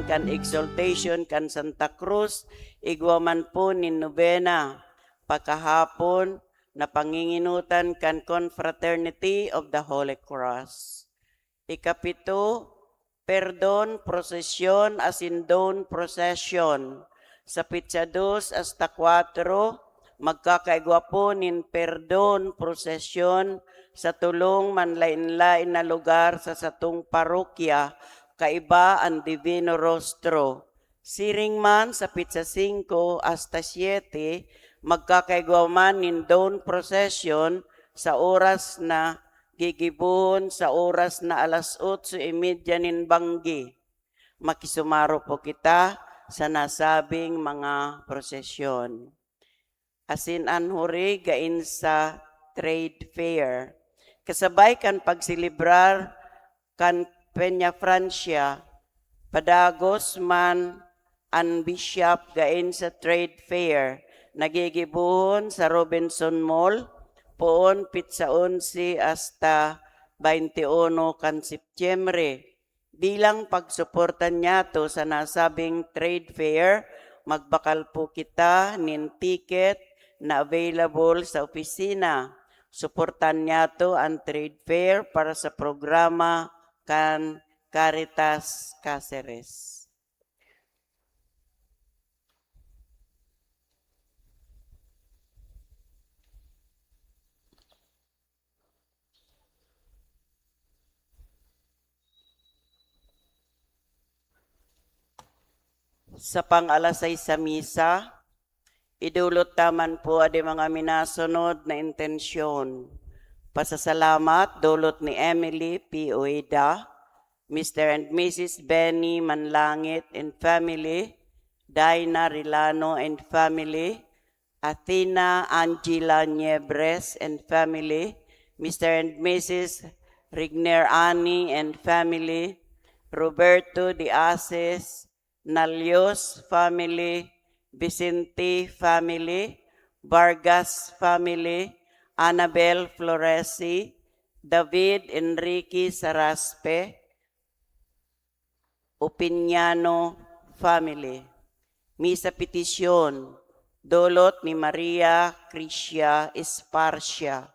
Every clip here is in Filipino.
Kan exaltation kan Santa Cruz, igwaman po ni Novena, pagkahapon na panginginutan kan Confraternity of the Holy Cross. Ikapito, Perdon Procession Asindon Procession. Sa pitsa 2 hasta 4, magkakaigwa po nin Perdon Procession sa tulong manlain-lain na lugar sa satong parokya, kaiba ang Divino Rostro. Siring man sa pitsa 5 hasta 7, magkakaigwa man nin Dawn Procession sa oras na gigibuhon sa oras na alas 8:30 nin banggi. Makisumaro po kita sa nasabing mga prosesyon. Asin anhuri gain sa trade fair. Kasabay kan pagsilibrar kan Peña Francia, padagos man ang bishop gain sa trade fair, nagigibuhon sa Robinson Mall, poon pitsa 11 hasta 21 kan Setyembre. Bilang pagsuportan niya to sa nasabing trade fair, magbakal po kita nin ticket na available sa opisina. Suportan niya to ang trade fair para sa programa kan Caritas Cáceres. Sa pang-alasay sa misa, idulot taman po adi mga minasunod na intensyon. Pasasalamat dulot ni Emily P. Ueda, Mr. and Mrs. Benny Manlangit and family, Dina Rilano and family, Athena Angela Niebres and family, Mr. and Mrs. Rigner Ani and family, Roberto de Aces, Nalios family, Vicente family, Vargas family, Annabel Floresi, David Enrique Saraspe, Opiniano family. Misa petisyon, dolot ni Maria Crisia Esparcia.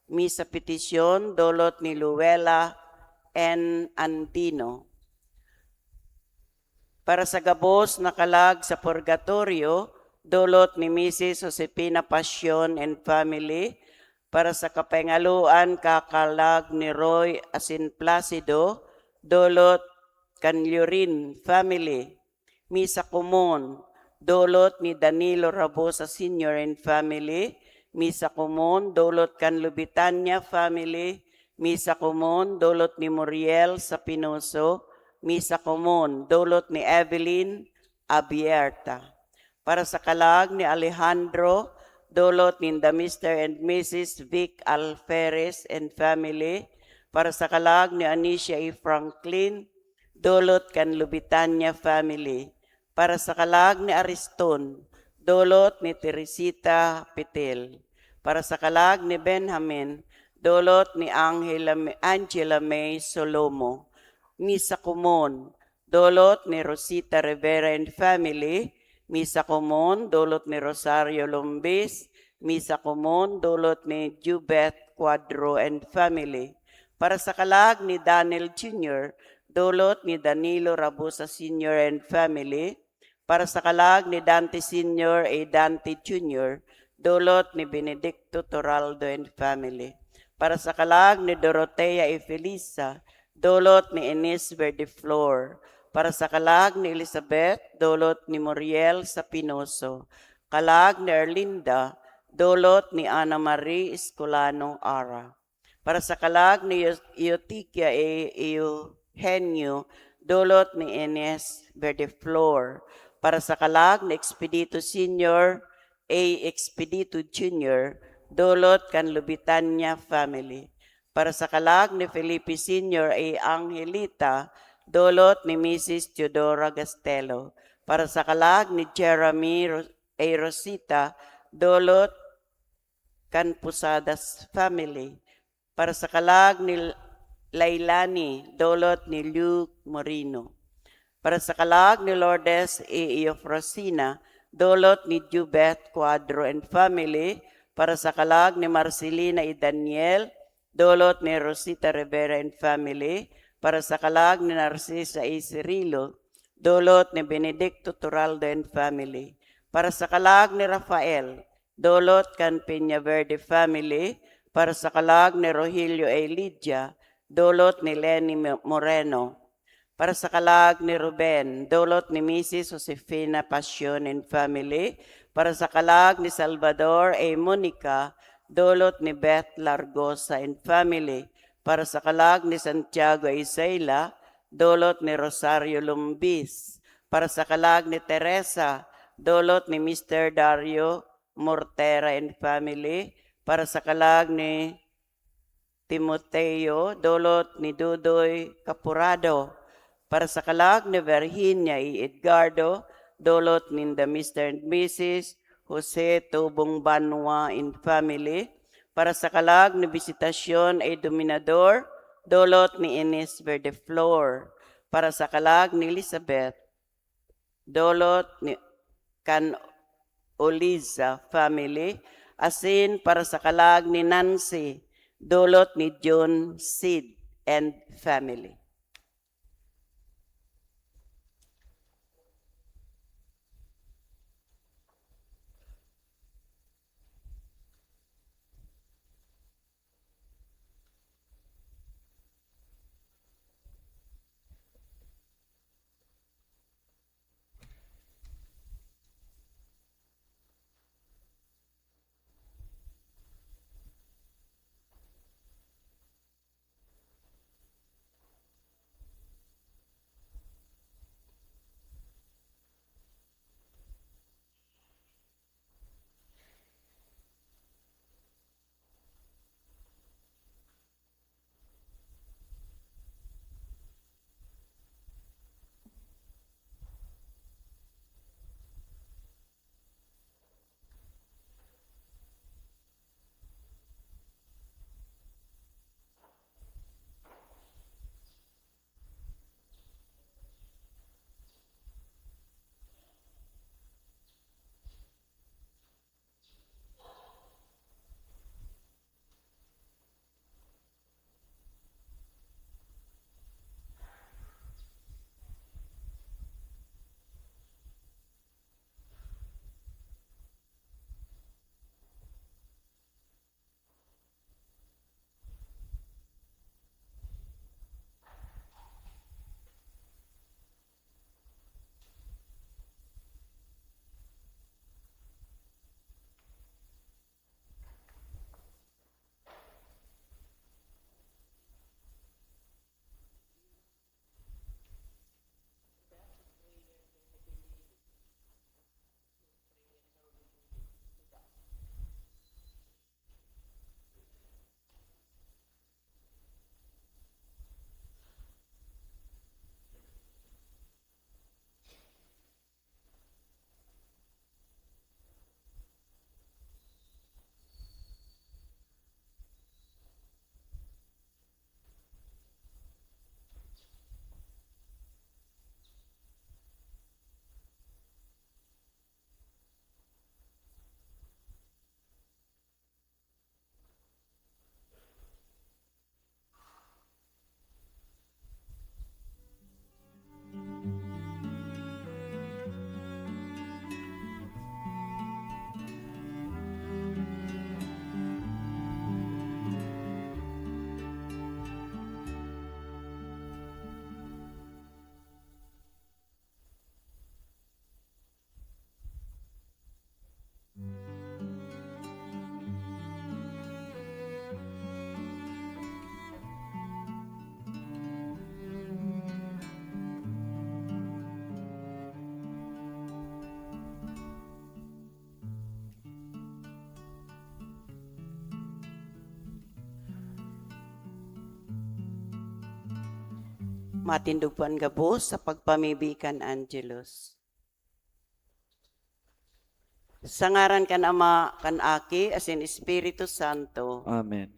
Misa petisyon, dolot ni Luella N. Andino. Para sa gabos na kalag sa purgatorio, dulot ni Mrs. Josepina Passion and family, para sa kapengaluan kakalag ni Roy Asin Placido, dulot Kanlurin family, Misa Kumon, dulot ni Danilo Rabosa Sr. and family, Misa Kumon, dulot Kanlubitanya family, Misa Kumon, dulot ni Muriel Sapinoso, Misa Kumon, dulot ni Evelyn Abierta. Para sa kalag ni Alejandro, dulot ni Mr. and Mrs. Vic Alferez and family. Para sa kalag ni Anisha E. Franklin, dulot kan Lubitanya family. Para sa kalag ni Ariston, dulot ni Teresita Pitil. Para sa kalag ni Benjamin, dulot ni Angela May Solomo. Misa Kumon, dulot ni Rosita Rivera and family. Misa Kumon, dulot ni Rosario Lombis. Misa Kumon, dulot ni Jubeth Cuadro and family. Para sa kalag ni Daniel Jr., dulot ni Danilo Rabusa Sr. and family. Para sa kalag ni Dante Sr. A. Dante Jr., dulot ni Benedicto Toraldo and family. Para sa kalag ni Dorotea E. Felisa, dulot ni Enis Verdeflor. Para sa kalag ni Elizabeth, dulot ni Muriel Sapinoso. Kalag ni Erlinda, dulot ni Ana Marie Escolano Ara. Para sa kalag ni Eutiquia E. Eugenio, dulot ni Ines Verdeflor. Para sa kalag ni Expedito Sr. A. Expedito Jr., dulot kan Lubitanya family. Para sa kalag ni Felipe Sr. A. Angelita, dulot ni Mrs. Teodora Gastelo. Para sa kalag ni Jeremy A. Rosita, dulot kan Pusadas family. Para sa kalag ni Lailani, dulot ni Luke Morino. Para sa kalag ni Lourdes A. Eufrosina, dulot ni Jubeth Cuadro and family. Para sa kalag ni Marcelina E. Daniel, dulot ni Rosita Rivera and family. Para sa kalag ni Narcisa A. Cirilo, dulot ni Benedicto Toraldo and family. Para sa kalag ni Rafael, dulot kan Peñaverde family. Para sa kalag ni Rogelio A. Lydia, dulot ni Lenny Moreno. Para sa kalag ni Ruben, dulot ni Mrs. Josefina Passion and family. Para sa kalag ni Salvador A. Monica, dulot ni Beth Largosa and family. Para sa kalag ni Santiago Isayla, dulot ni Rosario Lumbis. Para sa kalag ni Teresa, dulot ni Mr. Dario Mortera and family. Para sa kalag ni Timoteo, dulot ni Dudoy Capurado. Para sa kalag ni Virginia E. Edgardo, dulot ni Mr. and Mrs. Jose Tubong Banwa in family. Para sa kalag ni Visitasyon ay Dominador, dulot ni Ines Verdeflor. Para sa kalag ni Elizabeth, dulot ni Can Oliza family. Asin para sa kalag ni Nancy, dulot ni John Sid and family. Matindugpan gabos sa pagpamibikan Angelos. Sa ngaran kan Ama, kan Aki, asin Espiritu Santo. Amen.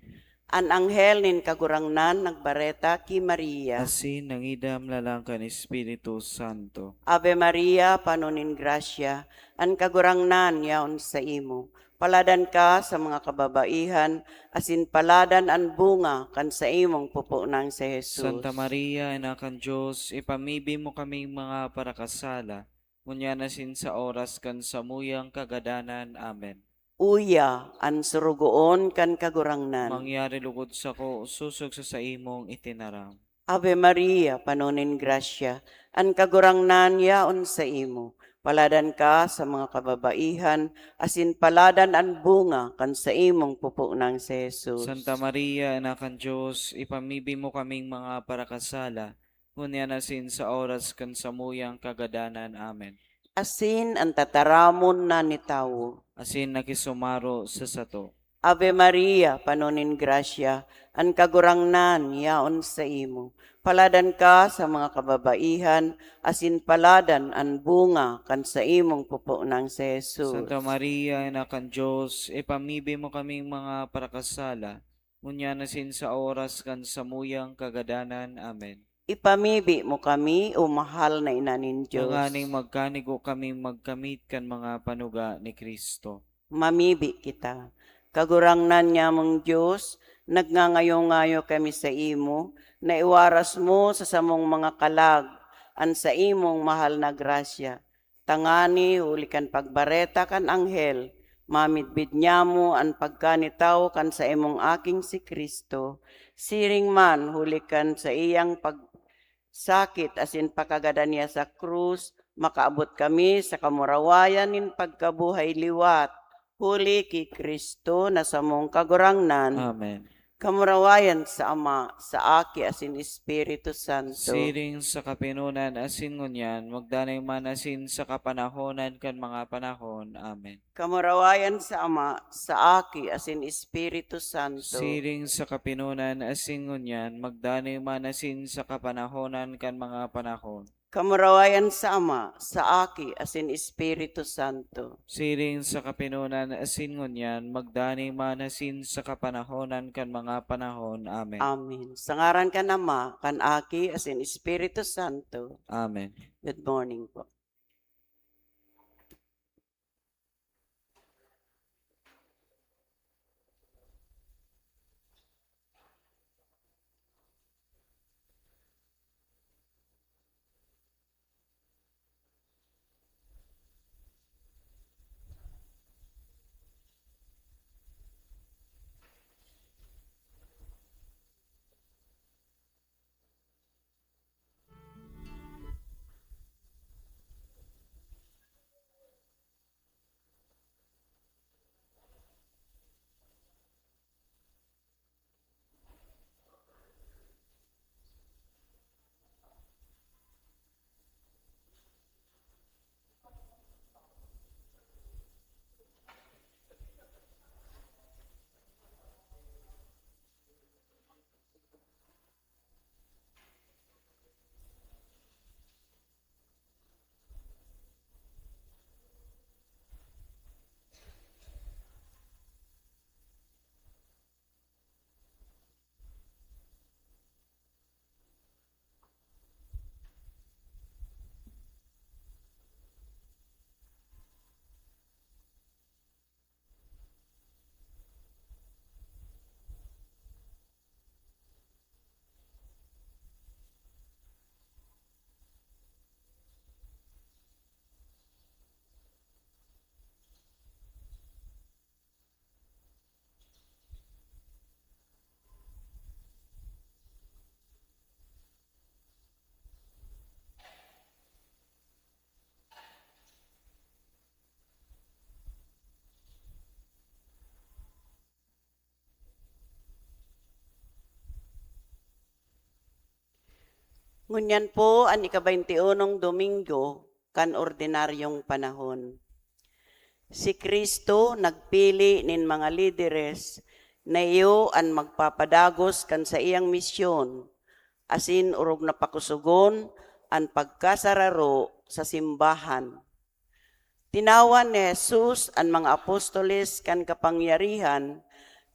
An anghel nin kagurangnan nagbareta ki Maria. Asin nangidam lalangkan Espiritu Santo. Ave Maria, panunin grasya, an kagurangnan yaon sa imo. Paladan ka sa mga kababaihan, asin paladan an bunga kan sa imong pupo nang si Jesus. Santa Maria, anak ng Diyos, ipamibi mo kaming mga parakasala, ngunya nasin sa oras kan samuyang kagadanan. Amen. Uya, an surugoon kan kagurangnan. Mangyari lugod sa ko, susog sa imong itinaram. Ave Maria, panunin grasya, an kagurangnan yaon sa imo. Paladan ka sa mga kababaihan, asin paladan an bunga kan sa imong pupo nang si Jesus. Santa Maria, anak ng Diyos, ipamibi mo kaming mga parakasala, ngunya nasin sa oras kan samuyang kagadanan. Amen. Asin ang tataramon na ni tawo. Asin nakisumaro sa sato. Ave Maria, panunin grasya, an kagurangnan yaon sa imo. Paladan ka sa mga kababaihan, asin paladan an bunga kan sa imong pupo nang si Jesus. Santa Maria, anak ng Diyos, ipamibi mo kaming mga parakasala, ngunya nasin sa oras kan samuyang kagadanan. Amen. Ipamibi mo kami, o mahal na inanin Diyos. Nganing magkanigo kaming magkamit kan mga panuga ni Kristo. Mamibi kita. Kagurangnan niya mong Diyos, nagngangayo-ngayo kami sa imo, na iwaras mo sa samong mga kalag, an sa imong mahal na grasya. Tangani, hulikan pagbareta kan anghel, mamitbid niya mo an pagkanitaw kan sa imong aking si Kristo. Siring man, hulikan sa iyang pagsakit asin pakagada niya sa krus, makaabot kami sa kamurawayan nin pagkabuhay liwat. Huli ki Kristo na samong kagurangnan. Amen. Kamurawayan sa Ama, sa Aki, asin Espiritu Santo. Siring sa kapinunan asin ngunyan, magdanay man asin sa kapanahonan kan mga panahon. Amen. Kamurawayan sa Ama, sa Aki, asin Espiritu Santo. Siring sa kapinunan asin ngunyan, magdanay man asin sa kapanahonan kan mga panahon. Kamurawayan sa Ama, sa Aki, asin Espiritu Santo. Siring sa kapinunan asin ngunyan, magdani man asin sa kapanahonan kan mga panahon. Amen. Amen. Sa ngaran kan Ama, kan Aki, asin Espiritu Santo. Amen. Good morning po. Ngunyan po ang ika-21 Domingo kan ordinaryong panahon. Si Kristo nagpili nin mga lideres na iyo ang magpapadagos kan sa iyang misyon. asin urog na pakusugon ang pagkasararo sa simbahan. Tinawan ni Jesus ang mga apostoles kan kapangyarihan,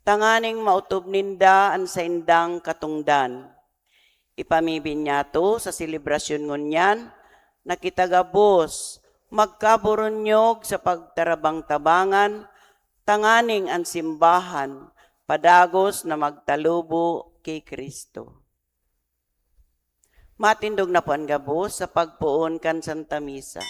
tanganing mautob ninda ang saindang katungdan. Ipamibin niya to sa selebrasyon ngunyan, nakitagabos, magkaburonyog sa pagtarabang-tabangan, tanganing ang simbahan, padagos na magtalubo kay Kristo. Matindog na po ang gabos sa pagpuon kan Santa Misa.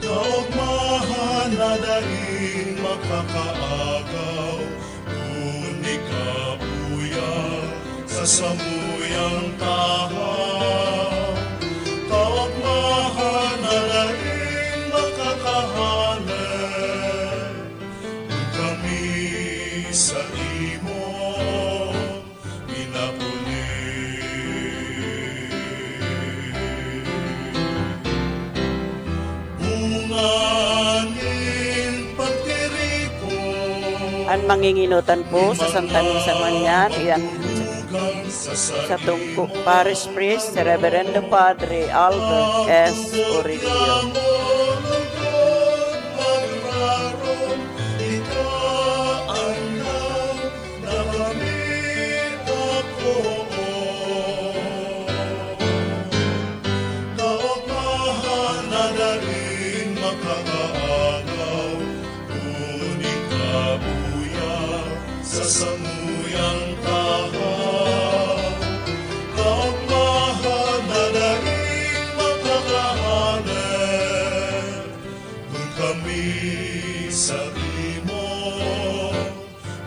Kaugmahan na daing makakaagaw, kundi kabuya sa samuyang tahaw. Kaugmahan na daing makakahanap, kung kami sa imo pinapuli. Bungangin pagtiriko, Ang manginginutan po sa Santa Misa ngunyan, iyan bugang sa tungkok Parish Priest, si Reverendo Padre Albert S. Orilio. Samuyang tahaw, kaugmahan na daing makakahanap, kung kami sa imo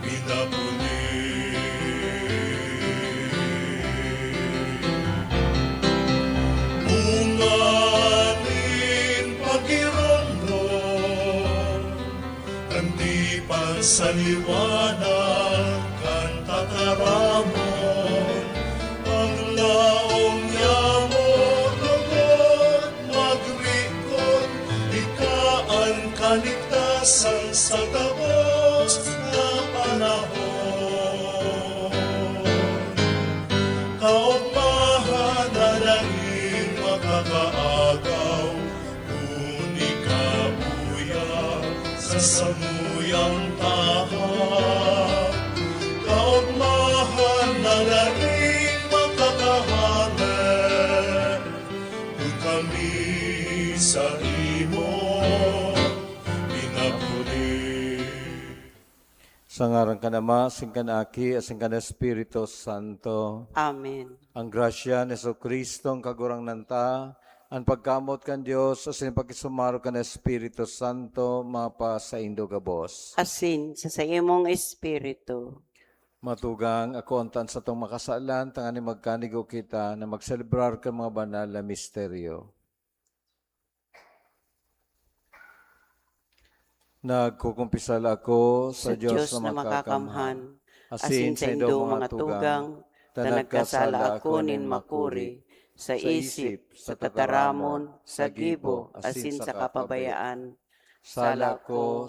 pinapuli. Bunganin pagirondo, kandi pansaliwanag kan tataramon, ang laong yamon lugod magrikod, ikaan kaligtasan sa tapos na panahon. Kaugmahan na daing makakaagaw, kung ikabuya sa samuyang tahaw. Kaugmahan na daing makakahanap, kung kami sa imo pinapuli. Sa ngaran ka Ama, sing kanaki, asing ka na Espiritu Santo. Amen. Ang grasya ni Jesucristo, ang kagurang nanta, ang pagkamot kan Diyos, asin pagkisumaro ka na Espiritu Santo, mapa sa indo gabos. Asin sa imong espiritu. Matugang ako antan sa itong makasalan, tangani magkanigo kita na magselebrar ka mga banal na misteryo. Nagkukumpisal ako Sa Diyos na makakamhan, asin sa indo mga tugang, na nagkasala ako nin makuri, sa isip, sa tataramon, sa gibo, asin sa kapabayaan. Sala ko,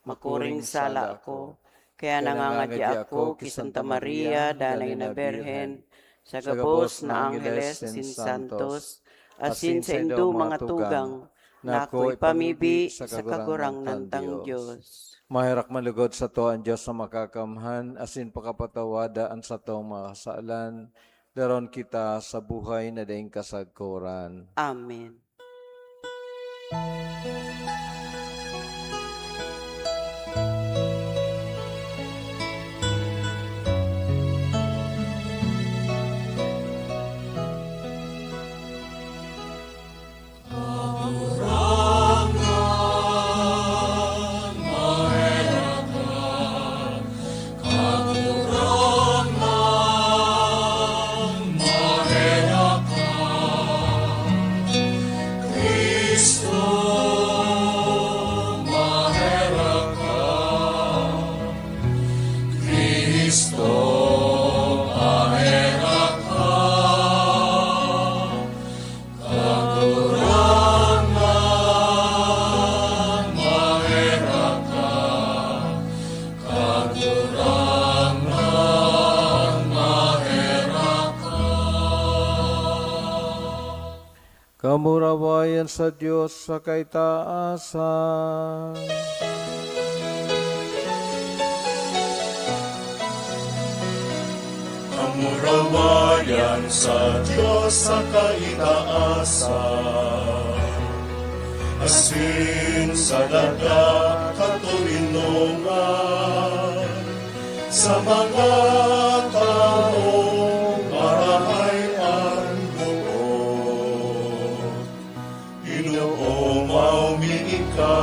makuring sala ko, kaya nangangadya ako ki Santa Maria, Danay na Berhen, sa gabos na Angeles sin Santos, asin sa indo mga tugang, na ako'y pamibi sa kagurang nantang Diyos. Mahirak malugod sa to ang Diyos na makakamhan, asin pakapatawadaan sa to mga kasaalan, daron kita sa buhay na daing kasagkuran. Amen. Kristo Kamurawayan sa Diyos sa kaitaasan. Kamurawayan sa Diyos sa kaitaasan. Asin sa dagat katulinungan, sa mga taong marahayaan buot. Inoong maumiika,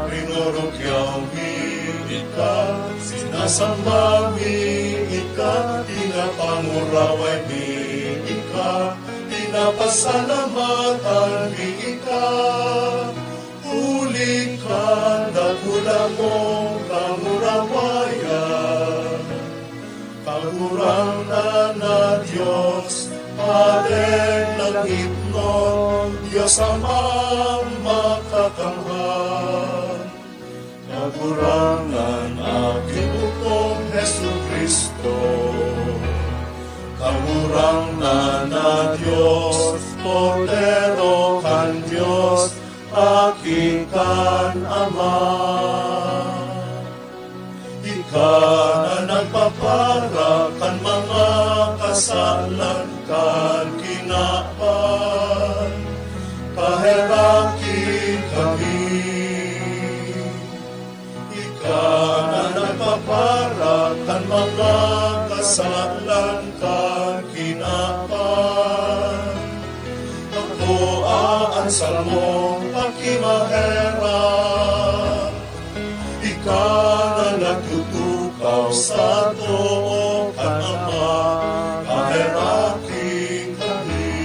rinurugyaw miika, sinasamba miika, pinapanguraway miika, pinapasalamatan miika. Huli ka, dakula mo, kamurawayan. Kagurang na Diyos, Padre langit mo, Diyos amang makakamhan. Kagurangan aking bukong Hesu Kristo. Kagurangan na Diyos, Cordero kan Diyos, Akikan Ama. Ika na nagpapara kan mga kasalan kan kinapan, kaheraki kami. Ika na nagpapara kan mga kasalan kan kinapan, ako aansal mo pakimahera. Ika na nagtutukaw sa too kan Ama, kaheraking kami.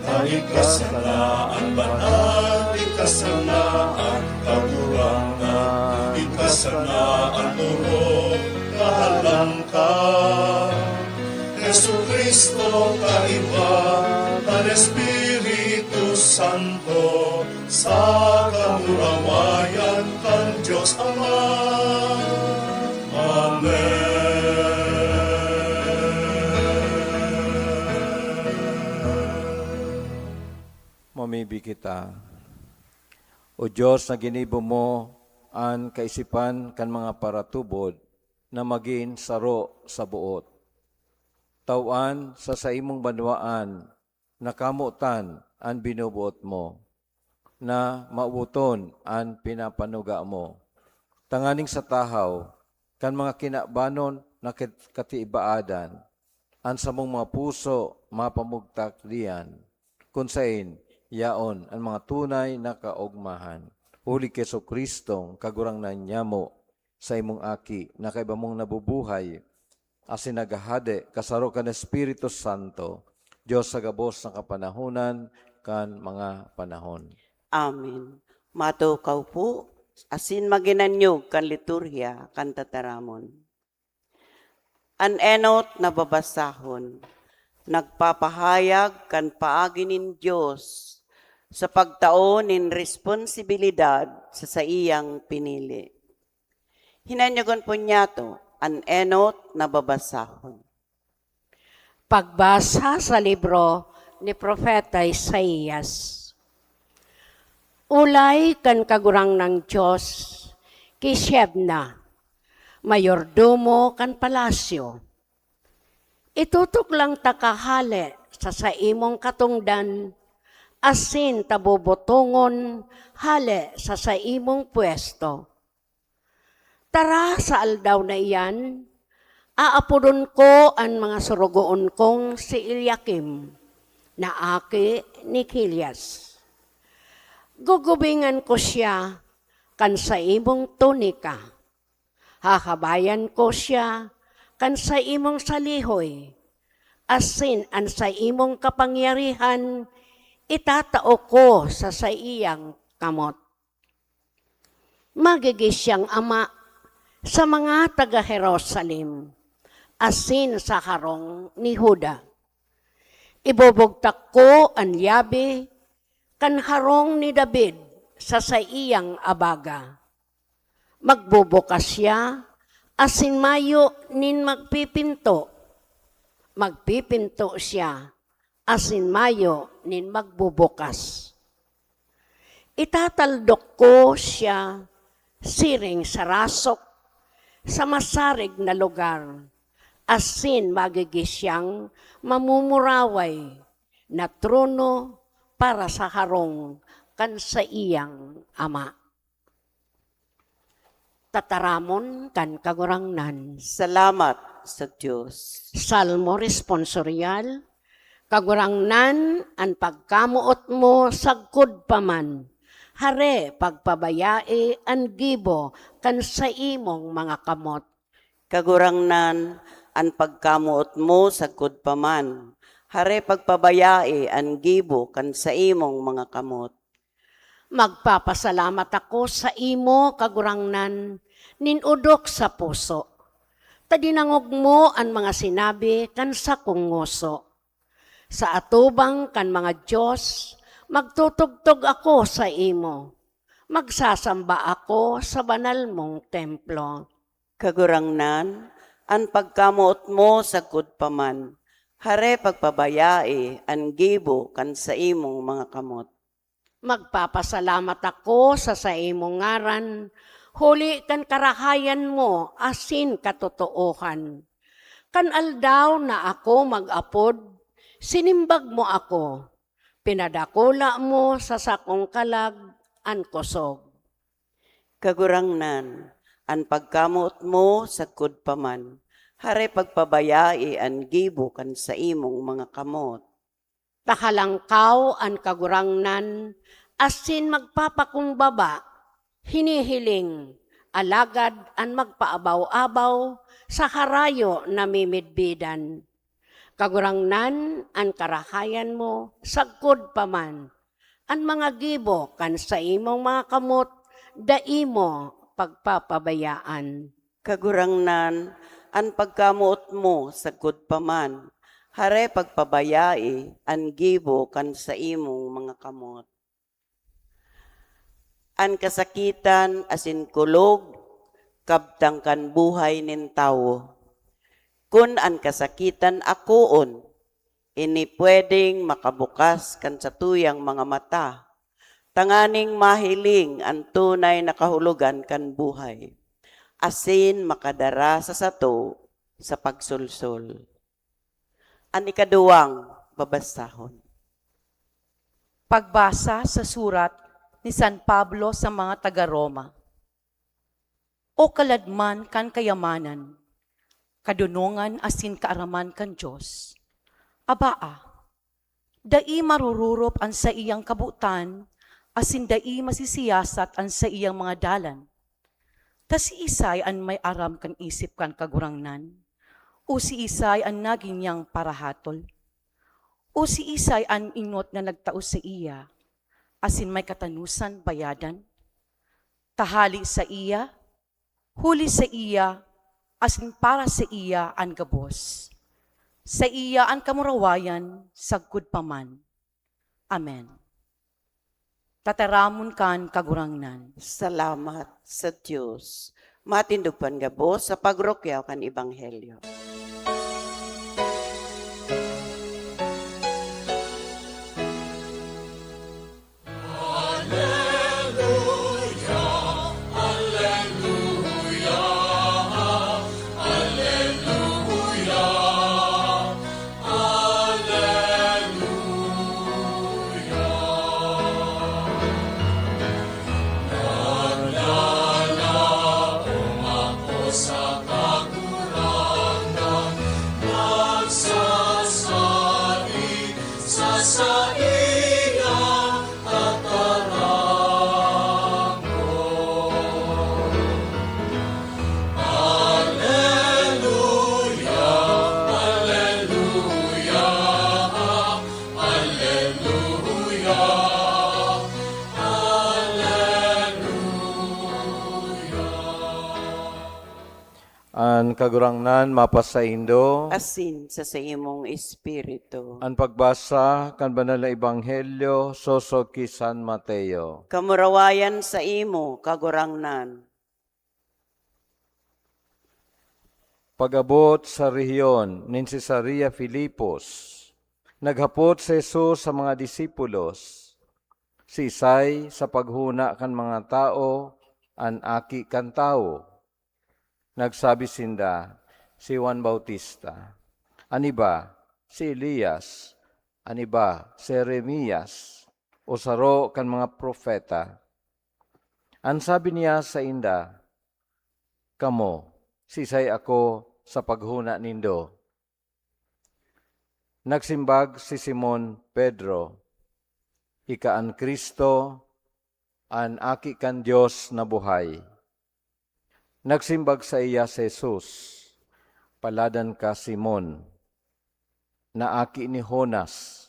Na ikasanaan banal, ikasanaan kagurangan, ikasanaan puro kahalangkan. Jesu Kristo kaiba, tan Espiritu Santo, sa kamurawayan kan Diyos Ama. Amen. Mamibi kita. O Diyos na ginibo mo ang kaisipan kan mga paratubod na maging saro sa buot. Tawan sa imong banwaan, nakamutan ang binubuot mo, na maubuton ang pinapanuga mo. Tanganing sa tahaw, kan mga kinabanon na katiibaadan, ang samong mga puso mapamugtak diyan, kung sain, yaon ang mga tunay na kaugmahan. Huli Keso Kristong kagurang na nyamo sa imong aki, na kaiba mong nabubuhay, asin nagahade, kasaro kan Espiritu Santo, Diyos sa gabos ng kapanahunan, kan mga panahon. Amen. Matukaw po, asin maginanyog kan liturhia, kan tataramon. An enot na babasahon, nagpapahayag kan paagi nin Diyos sa pagtaon nin responsibilidad sa iyang pinili. Hinanyagon po niya to, an enot na babasahon. Pagbasa sa libro ni Propeta Isaías. Ulay kan kagurang ng Diyos, kay Shebna, mayordomo kan palasyo. Itutok lang takahale sa imong katungdan, asin tabubotongon hale sa imong pwesto. Tara sa aldaw na iyan, aapudon ko ang mga surugoon kong si Eliakim, na aki ni Kilias. Gugubingan ko siya kan sa imong tunika. Hakabayan ko siya kan sa imong salihoy. Asin an sa imong kapangyarihan, itatao ko sa iyang kamot. Magiging siyang ama sa mga taga-Jerusalem, asin sa harong ni Huda. Ibubugtak ko ang yabi kan harong ni David sa iyang abaga. Magbubukas siya, asin mayo nin magpipinto. Magpipinto siya, asin mayo nin magbubukas. Itataldok ko siya siring sa rasok sa masarig na lugar, asin magigisyang mamumuraway na trono para sa harong kan sa iyang ama. Tataramon kan kagurangnan. Salamat sa Diyos. Salmo responsorial, kagurangnan ang pagkamuot mo sagkod paman. Hare pagpabayae ang gibo kan sa imong mga kamot. Kagurangnan, ang pagkamuot mo sa paman. Hare pagpabayae ang gibo kan sa imong mga kamot. Magpapasalamat ako sa imo, kagurangnan, ninudok sa puso. Tadinangog mo ang mga sinabi kan sa kungoso. Sa atubang kan mga Diyos, magtutugtog ako sa imo. Magsasamba ako sa banal mong templo. Kagurangnan, ang pagkamuot mo sa paman. Hare pagpabayae ang gibo kan sa imong mga kamot. Magpapasalamat ako sa imong ngaran, huli kan karahayan mo, asin katotoohan. Kan aldaw na ako mag-apod, sinimbag mo ako, pinadakula mo sa sakong kalag, an kusog. Kagurangnan, ang pagkamuot mo sa paman. Hare pagpabayae ang gibo kan sa imong mga kamot. Tahalangkaw ang kagurangnan, asin magpapakumbaba, hinihiling, alagad ang magpaabaw-abaw sa harayo na mimidbidan. Kagurangnan ang karahayan mo, sagkod paman, ang mga gibo kan sa imong mga kamot, daimo pagpapabayaan. Kagurangnan, ang pagkamuot mo sa paman. Hare pagpabayae ang gibo kan sa imong mga kamot. Ang kasakitan asin kulog, kabtang kan buhay nin tawo. Kun ang kasakitan akoon, ini pwedeng makabukas kan sa tuyang mga mata. Tanganing mahiling ang tunay na kahulugan kan buhay. Asin makadara sa sato sa pagsulsol. Ang ikaduwang babasahon. Pagbasa sa surat ni San Pablo sa mga taga-Roma. O kaladman kan kayamanan, kadunungan asin kaaraman kan Diyos. Abaa, dai marururop ang sa iyang kabutan, asin dai masisiyasat ang sa iyang mga dalan. Tas isay ang may aram kan isip kan kagurangnan, o si isay ang naging niyang parahatol, o si isay ang inot na nagtaos sa iya, asin may katanusan bayadan, tahali sa iya, huli sa iya, asin para sa iya ang gabos. Sa iya ang kamurawayan, sagkod paman. Amen. Tataramon kan kagurangnan. Salamat sa Diyos. Matindugpan gabo sa pagrokyaw kan Ebanghelyo. An kagurangnan mapasaindo, Asin sa imong espiritu. an pagbasa kan banal na ebanghelyo sosog ki San Mateo. Kamurawayan sa imo, kagurangnan. Pag-abot sa rehiyon nin Cesarea Filipos, Naghapot si Jesus sa mga disipulos, si Isay sa paghuna kan mga tao, an aki kan tao. Nagsabi sinda, si Juan Bautista. Aniba, si Elias. Aniba, si Jeremias. O saro kan mga propeta. An sabi niya sa inda, kamo, si Isay ako sa paghuna nindo. Nagsimbag si Simon Pedro, ika an Kristo, an aki kan Diyos na buhay. Nagsimbag sa iya si Jesus, paladan ka Simon, na aki ni Jonas,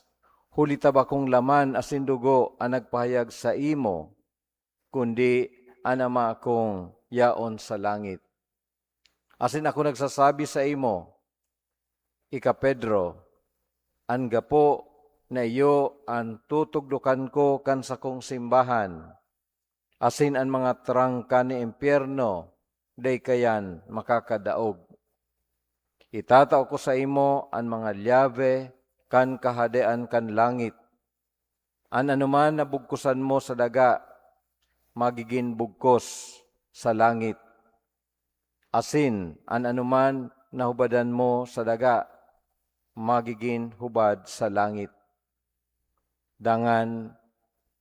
huli tabakong laman asin dugo ang nagpahayag sa imo, kundi an Ama akong yaon sa langit. Asin ako nagsasabi sa imo, ika Pedro, an gapo na iyo an tutugdukan ko kan sa kong simbahan, asin an mga trangka ni impyerno, day kayan makakadaog. Itatao ko sa imo an mga lyave kan kahadean kan langit. An anuman na bugkusan mo sa daga, magiging bugkos sa langit. Asin, an anuman na hubadan mo sa daga, magiging hubad sa langit. Dangan,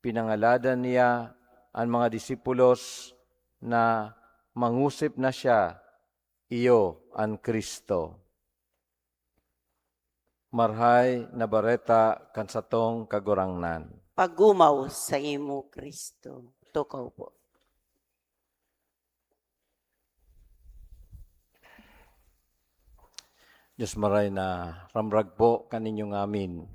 pinangaladan niya ang mga disipulos na mangusip na siya, iyo ang Kristo. Marhay na bareta kan satong kagurangnan. Pagumaw sa imo, Kristo. Tukaw po. Diyos maray na ramrag po kaninyong amin.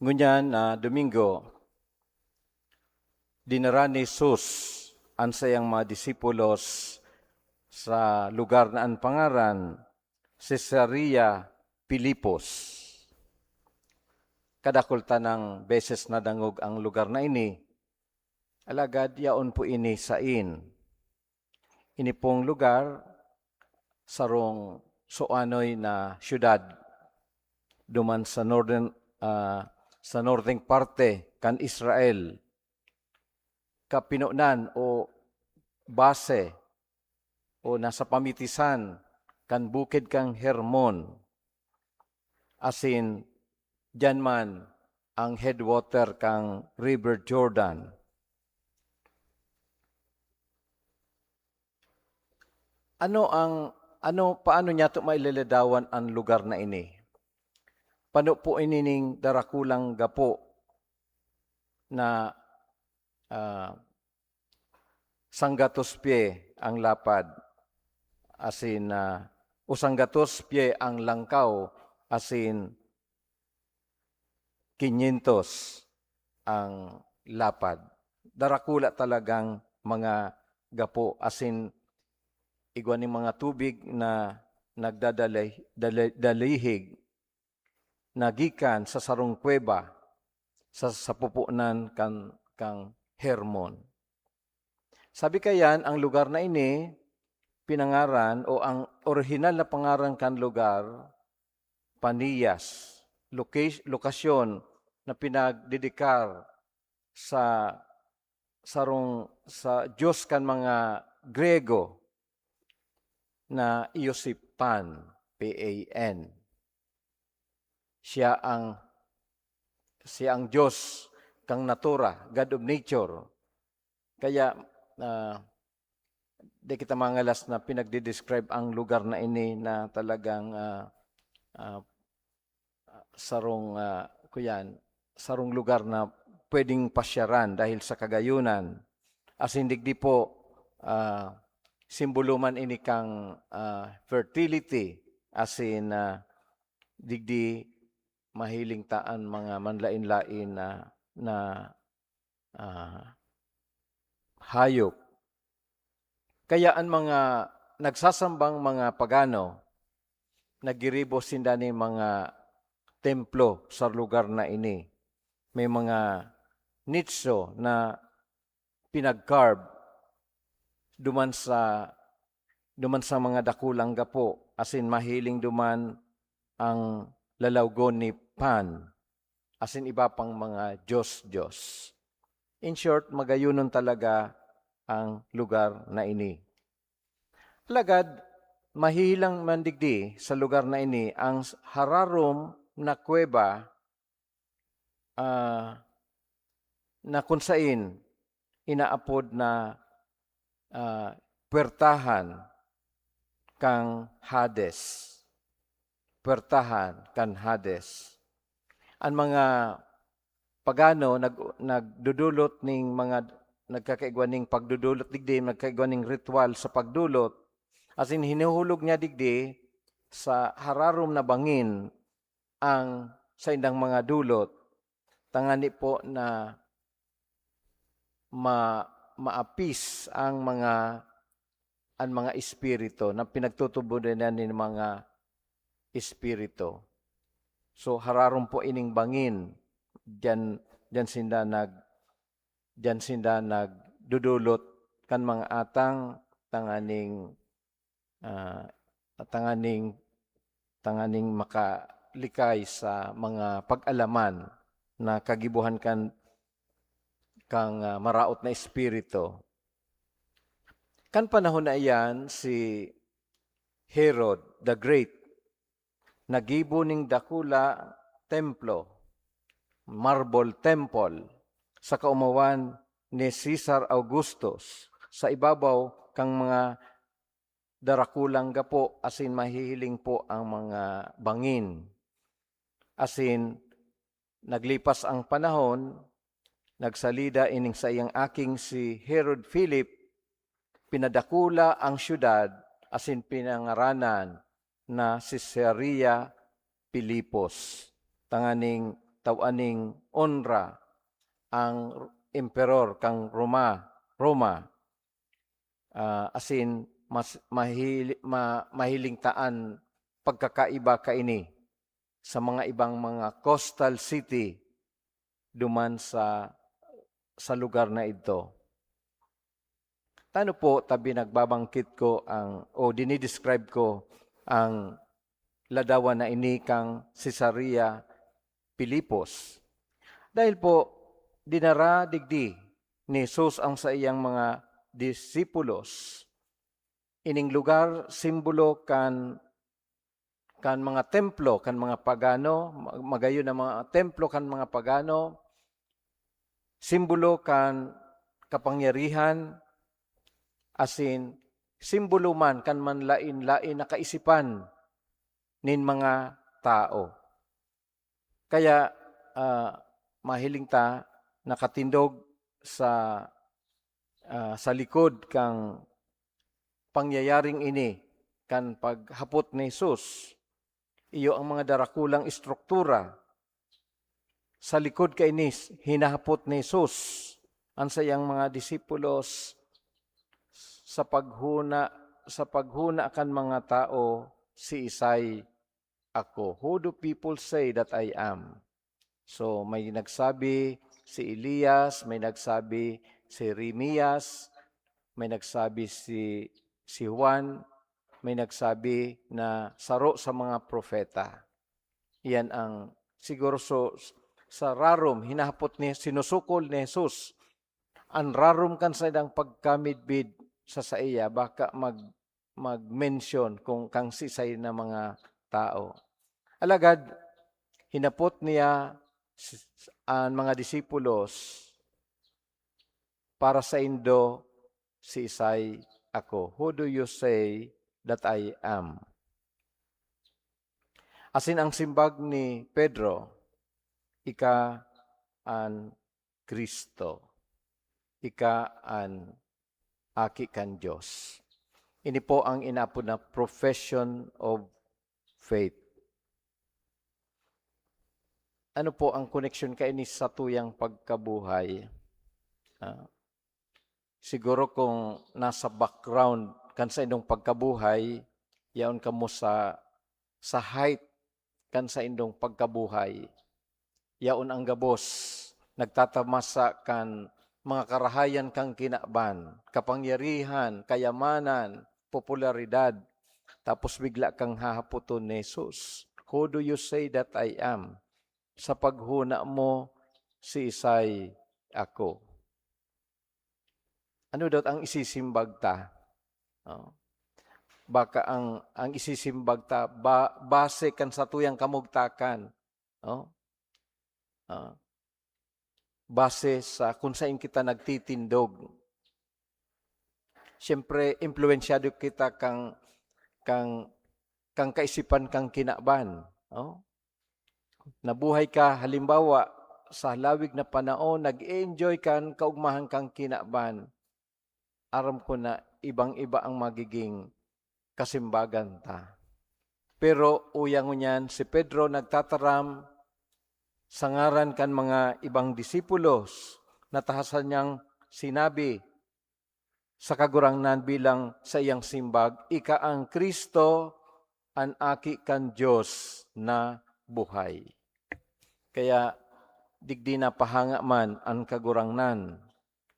Ngunyan na Domingo, dinara ni Jesus ang sayang mga disipulos sa lugar na ang pangaran, Caesarea Pilipos. Kadakulta ng beses na dangog ang lugar na ini, alagad yaon po ini sain. Ini pong lugar, sarong Soanoy na syudad, duman sa northern parte kan Israel, kapinunan o base o nasa pamitisan kan bukid kang Hermon, asin dyan man ang headwater kang River Jordan. Paano niya ito maililadawan ang lugar na ini? Paano po inining darakulang gapo na sanggatos pie ang lapad, asin sanggatos pie ang langkaw, asin 500 ang lapad. Darakula talagang mga gapo, asin igwan ng mga tubig na nagdadalihig nagikan sa sarong kuweba sa pupunan kang Hermon. Sabi kayan, ang lugar na ini, pinangaran o ang original na pangaran kan lugar, Paniyas, lokasyon na pinagdedikar sa Diyos kan mga Grego na Iosipan, P-A-N. Siya ang Diyos kang natura, God of nature. Kaya di kita mangalas na pinagdidescribe ang lugar na ini na talagang sarong lugar na pwedeng pasyaran dahil sa kagayunan. As hindi po simboluman ini kang fertility, as in digdi mahiling taan mga manlain-lain na hayop. Kaya ang mga nagsasambang mga pagano, nagiribo sinda ni mga templo sa lugar na ini. May mga nicho na pinag-carve duman sa mga dakulang gapo asin mahiling duman ang lalawgon ni Pan, asin iba pang mga Diyos-Diyos. In short, magayunon talaga ang lugar na ini. Alagad, mahilang mandigdi sa lugar na ini ang hararom na kuweba na kunsain inaapod na puwertahan kang Hades. Puwertahan kang Hades. Ang mga pagano nagdudulot ning mga nagkakaigwan ning pagdudulot digdi, nagkakaigwan ning ritual sa pagdulot, asin hinuhulog niya digdi sa hararom na bangin ang sa indang mga dulot, tangani po na maapis ang mga espiritu na pinagtutubunan ni mga espiritu. So hararom po ining bangin, diyan sinda nagdudulot kan mga atang tanganing makalikay sa mga pag-alaman na kagibuhan kang maraot na espiritu. Kan panahon na iyan, si Herod the Great nagibo ning dakula templo, marble temple, sa kaumawan ni Caesar Augustus sa ibabaw kang mga darakulang gapo, asin mahihiling po ang mga bangin. Asin naglipas ang panahon, nagsalida ining sa iyang aking si Herod Philip, pinadakula ang syudad, asin pinangaranan na Caesarea Philippos. Tanganing tawaning onra ang emperor kang Roma. Asin mahiling taan pagkakaiba kaini sa mga ibang mga coastal city duman sa lugar na ito. Tano po tabi nagbabangkit ko dinidescribe ko ang ladawan na ini kang Caesarea Philippos. Dahil po dinara digdi ni Jesus ang sa iyang mga disipulos. Ining lugar simbolo kan mga templo kan mga pagano, magayon na mga templo kan mga pagano, simbolo kan kapangyarihan, asin simbolo man kan manlain-lain na kaisipan nin mga tao. Kaya mahiling ta nakatindog sa likod kang pangyayaring ini kan paghapot ni Jesus. Iyo ang mga darakulang istruktura sa likod kay ni hinahapot ni Jesus ang sayang mga disipulos sa paghuna kan mga tao, si Isay ako. Who do people say that I am? So may nagsabi si Elias, may nagsabi si Jeremias, may nagsabi si Juan, may nagsabi na saro sa mga propeta. Iyan ang siguro sa rarom hinahapot ni sinusukol ni Jesus. Ang rarom kan sa idang pagkamidbid sa iya baka mag-mention kung kang sisay na mga tao. Alagad hinapot niya ang mga disipulos para sa indo si Isay ako. Who do you say that I am? Asin ang simbag ni Pedro, ika an Kristo, ika an aki kan Diyos. Ini po ang inapo na profession of faith. Ano po ang connection kaini sa tuyang pagkabuhay? Siguro kung nasa background kan sa indong pagkabuhay, yaon ka mo sa height kan sa indong pagkabuhay. Yaon ang gabos, nagtatamasa kan mga karahayan kang kinaban, kapangyarihan, kayamanan, popularidad, Tapos bigla kang hahaputon ni Jesus. Who do you say that I am? Sa paghuna mo, si Isay ako. Ano daw ang isisimbag ta? Oh. Baka ang isisimbag ta, base kan sa tuyang kamugtakan. Oh. Base sa kung saan kita nagtitindog. Siyempre, impluensyado kita kang kaisipan kang kinaban. Oh? Nabuhay ka, halimbawa, sa lawig na panahon, nag-enjoy kan, kaugmahan kang kinaban. Aram ko na ibang-iba ang magiging kasimbagan ta. Pero uyang niyan, si Pedro nagtataram sa ngaran kan mga ibang disipulos, natahasan niyang sinabi sa kagurangnan bilang sa iyang simbag, ika ang Kristo, ang aki kan Diyos na buhay. Kaya digdi na pahanga man ang kagurangnan.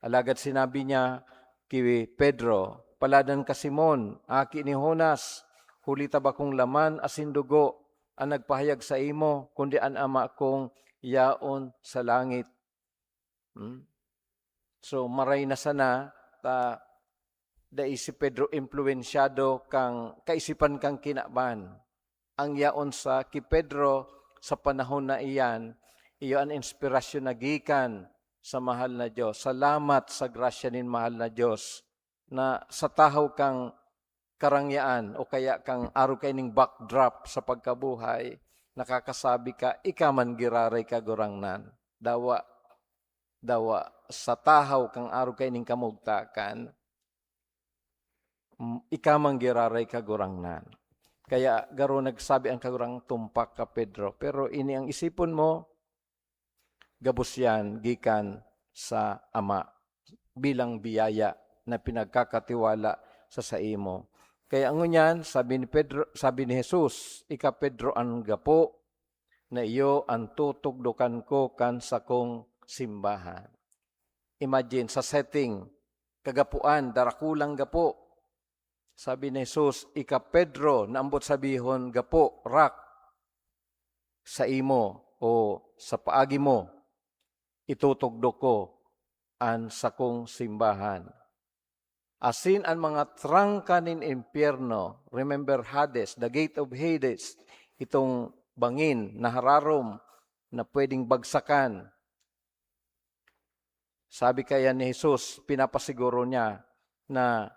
Alagad sinabi niya kay Pedro, paladan ka Simon, aki ni Jonas, huli tabakong laman asin dugo, ang nagpahayag sa imo, kundi ang ama kong yaon sa langit. So maray na sana, dahil si Pedro impluensyado kang kaisipan kang kinaban. Ang yaon sa ki Pedro sa panahon na iyan, iyo ang inspirasyon na gikan sa mahal na Diyos. Salamat sa grasya nin mahal na Diyos na sa tahaw kang karangyaan o kaya kang araw kay ning backdrop sa pagkabuhay, nakakasabi ka, ikaman giraray ka gurangnan. Dawa sa tahaw kang araw kay ning kamugtakan, ikamang giraray ka gurangnan. Kaya garo nagsabi ang kagurang tumpak ka Pedro. Pero ini ang isipon mo, gabos yan gikan sa Ama bilang biyaya na pinagkakatiwala sa saimo. Kaya ngunyan, sabi ni Jesus, ika Pedro ang gapo, na iyo ang tutugdukan ko kan sa kong simbahan. Imagine, sa setting, kagapuan, darakulang gapo. Sabi ni Jesus, ika Pedro, naambot sabihon, gapo, rock, sa imo o sa paagi mo, itutugdo ko ang sa kong simbahan. Asin ang mga trangka nin impyerno, remember Hades, the gate of Hades, itong bangin na hararom na pwedeng bagsakan. Sabi kaya ni Jesus, pinapasiguro niya na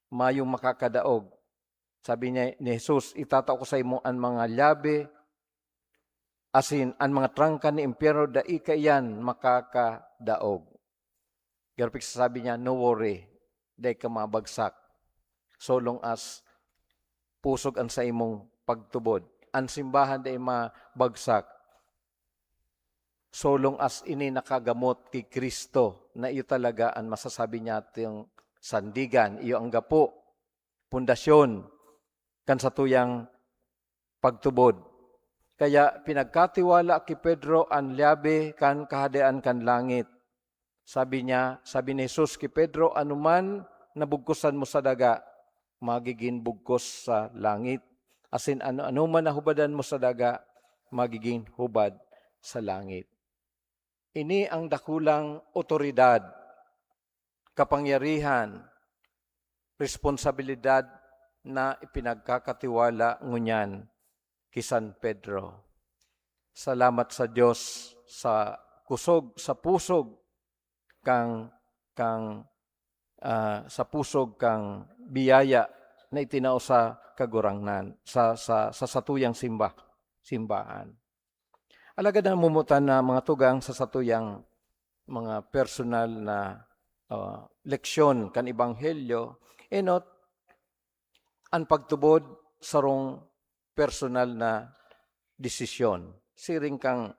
mayong makakadaog. Sabi niya ni Jesus, itatao ko sa imo ang mga labi, asin ang mga trangka ni impyerno, daika yan makakadaog. Garpik sabi niya, no worry, day ka mabagsak. So long as pusog ang sa imong pagtubod. Ang simbahan day mabagsak. So long as ini nakagamot kay Kristo, na iyo talaga ang masasabi niya yung sandigan, iyo ang gapo, pundasyon, kan sa tuyang pagtubod. Kaya pinagkatiwala kay Pedro ang liabe kan kahadian kan langit. Sabi ni Jesus kay Pedro, anuman nabugkusan mo sa daga, magiging bugkos sa langit. Asin anuman nahubadan mo sa daga, magiging hubad sa langit. Ini ang dakulang otoridad, kapangyarihan, responsibilidad na ipinagkakatiwala ngunyan kay San Pedro. Salamat sa Diyos sa kusog, sa pusog, sa pusog kang biyaya na itinao sa kagurangnan, sa satuyang simbahan. Alagad na mumutan na mga tugang sa satuyang mga personal na leksyon kan Ebanghelyo, enot ang pagtubod sarong personal na desisyon. Siring kang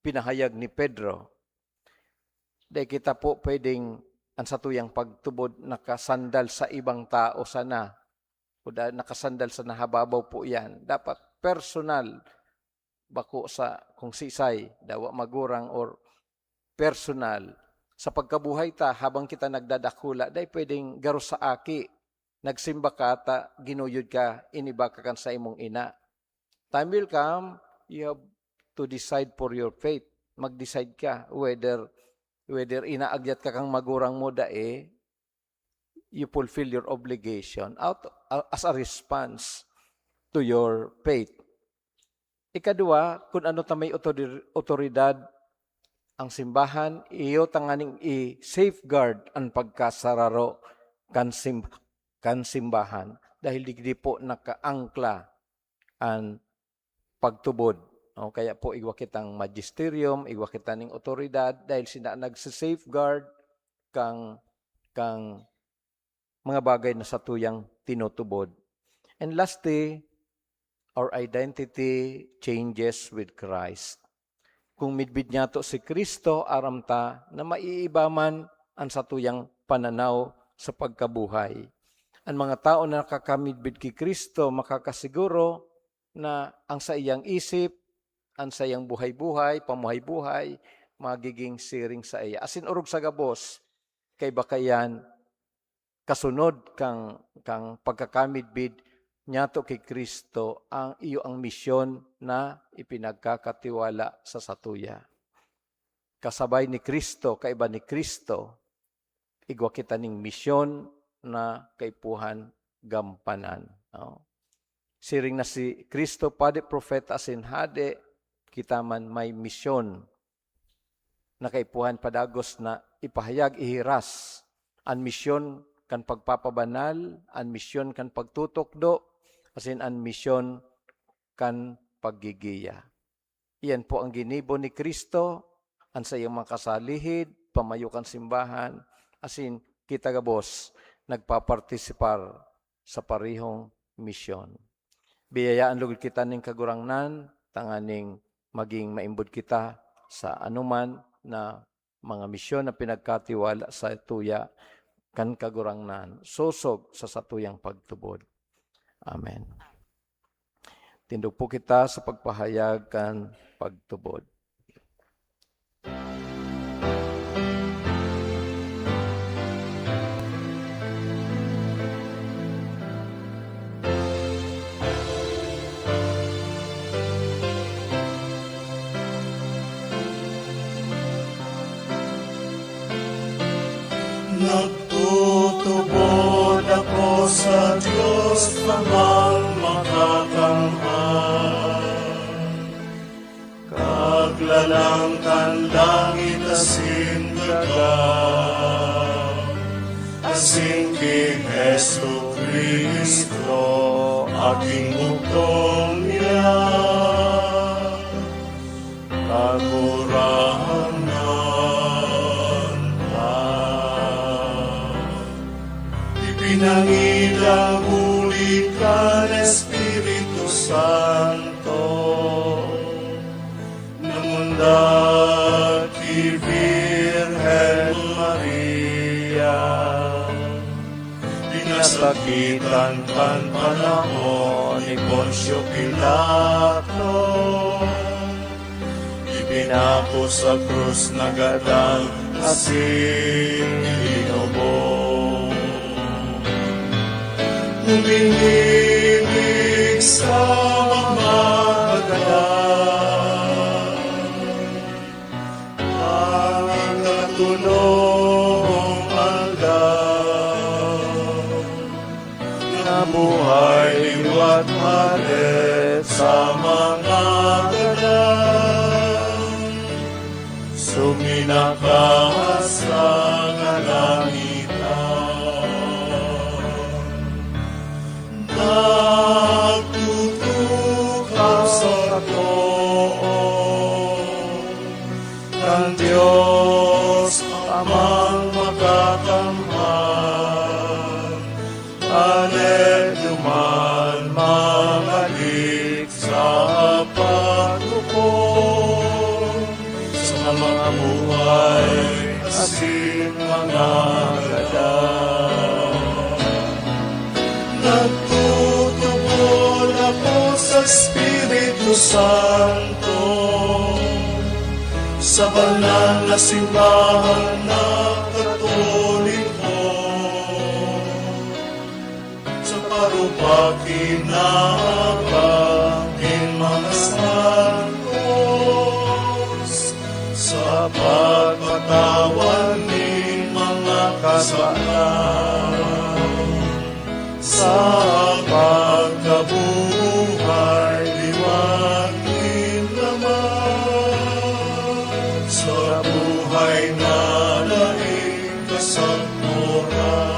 pinahayag ni Pedro. Dahil kita po pwedeng ang satuyang pagtubod nakasandal sa ibang tao sana. O nakasandal sa nahababaw po yan. Dapat personal. Bako sa kung sisay, dawa magurang or personal. Sa pagkabuhay ta, habang kita nagdadakula, dahil pwedeng garo sa aki nagsimba ka, ginuyod ka, iniba ka kan sa imong ina. Time will come, you have to decide for your faith. Mag-decide ka whether inaagyat ka kang magurang mo dae, you fulfill your obligation as a response to your faith. Ikadua, kung ano ta may otoridad ang simbahan, iyo tanganing i-safeguard ang pagkasararo kan simbahan dahil di po nakaangkla ang pagtubod. O, kaya po igwa kitang magisterium, igwa kita ning otoridad dahil sina nagsa-safeguard kang mga bagay na sa tuyang tinutubod. And lastly, our identity changes with Christ. Kung midbid niya to si Kristo, aramta na maiibaman ang satuyang pananaw sa pagkabuhay. Ang mga tao na nakakamidbid kay Kristo, makakasiguro na ang sa iyang isip, ang sa iyang buhay-buhay, pamuhay-buhay, magiging siring sa iya. Asin urog sa gabos, kay bakayan, kasunod kang pagkakamidbid niya to kay Kristo ang iyo ang misyon na ipinagkakatiwala sa satuya. Kasabay ni Kristo, kaiba ni Kristo, igwa kita ning misyon na kaipuhan gampanan. No? Siring na si Kristo, pade propeta asin hade, kita man may misyon na kaipuhan padagos na ipahayag ihiras. Ang misyon kan pagpapabanal, ang misyon kan pagtutokdo, asin ang misyon kan paggigiya. Iyan po ang ginibo ni Kristo, ang sa iyang mga kasalihid, pamayukan simbahan, asin kita gabos, nagpapartisipar sa parihong misyon. Biyayaan lugod kita ning kagurangnan, tanganing maging maimbod kita sa anuman na mga misyon na pinagkatiwala sa tuya kan kagurangnan, susog sa satuyang pagtubod. Amen. Tindog po kita sa pagpahayag kan pagtubod. Nagtutubod ako sa Diyos namang makakamhan. Kaglalangkan langit asin dagat, asin ki Jesu Kristo, aking bugtong niya. Pinangilang huli ka ng Espiritu Santo, namundag ki Virgen Maria, pinasakitan kan panahon ni Poncio Pilato, ipinako sa krus na gadang asin inubo. Humihimig sa mga kagalan, aming katulong aldaw, nabuhay liwat maret sa mga galan, suminaka sa kalangitan. Nagtutukaw sa totoo ng Diyos amang makakamhan, anet duman mamalik sa paghukom sa mga buhay asin mga gadan. Nagtutubod ako sa Espiritu Santo, sa banal na simbahan na Katoliko. pakinabang in mga santos, sapat patawan in mga kasalanan, sa pagkabuhay liwanin naman, sa buhay na daig kasagpuran.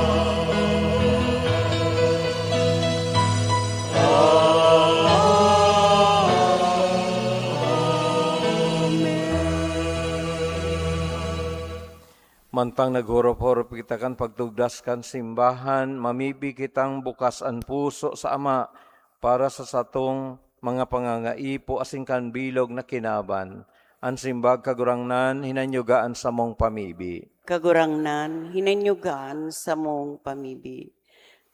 Mantang naghorop-horop kita kan pagtugdas kan simbahan, mamibi kitang bukas ang puso sa Ama para sa satong mga pangangaipo asing kan bilog na kinaban. Ang simbag kagurangnan, hinanyugaan sa mong pamibi. Kagurangnan, hinanyugaan sa mong pamibi.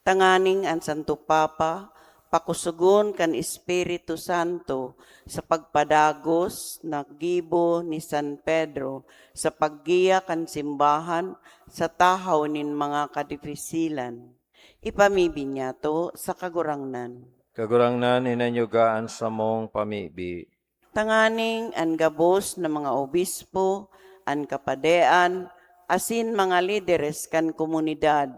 Tanganing ang Santo Papa, pakusugon kan Espiritu Santo sa pagpadagos na gibo ni San Pedro sa paggiya kan simbahan sa tahaw nin mga kadifisilan. Ipamibi niya to sa kagurangnan. Kagurangnan, hinanyugaan sa mong pamibi. Tanganing ang gabos na mga obispo, ang kapadean, asin mga lideres kan komunidad,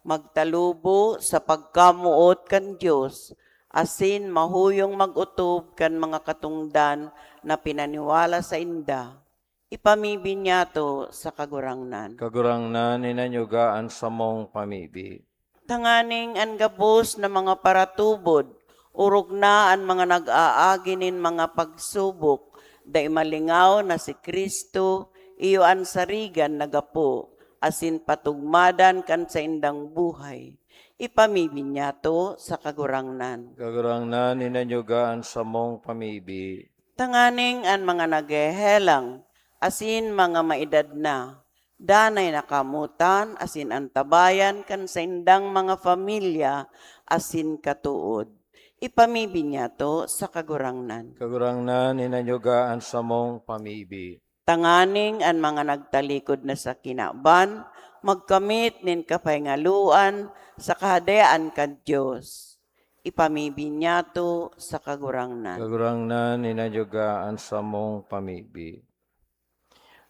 magtalubo sa pagkamuot kan Diyos, asin mahuyong magutob kan mga katungdan na pinaniwala sa inda. Ipamibi niya to sa kagurangnan. Kagurangnan, hinanyugaan sa mong pamibi. Tanganing ang gabos na mga paratubod, urog na ang mga nag-aaginin mga pagsubok, day malingaw na si Kristo, iyo ang sarigan nagapo, asin patugmadan kan sa indang buhay. Ipamibi niya to sa kagurangnan. Kagurangnan, hinanyugaan sa mong pamibi. Tanganing ang mga naghehelang, asin mga maedad na, danay nakamutan, asin ang tabayan kan sa indang mga pamilya, asin katuod. Ipamibi niya to sa kagurangnan. Kagurangnan, hinanyugaan sa mong pamibi. Tanganing ang mga nagtalikod na sa kinaban, magkamit nin kapahingaluan sa kahadayaan kan Diyos. Ipamibi niya to sa kagurangnan. Kagurangnan, hinanyugaan sa mong pamibi.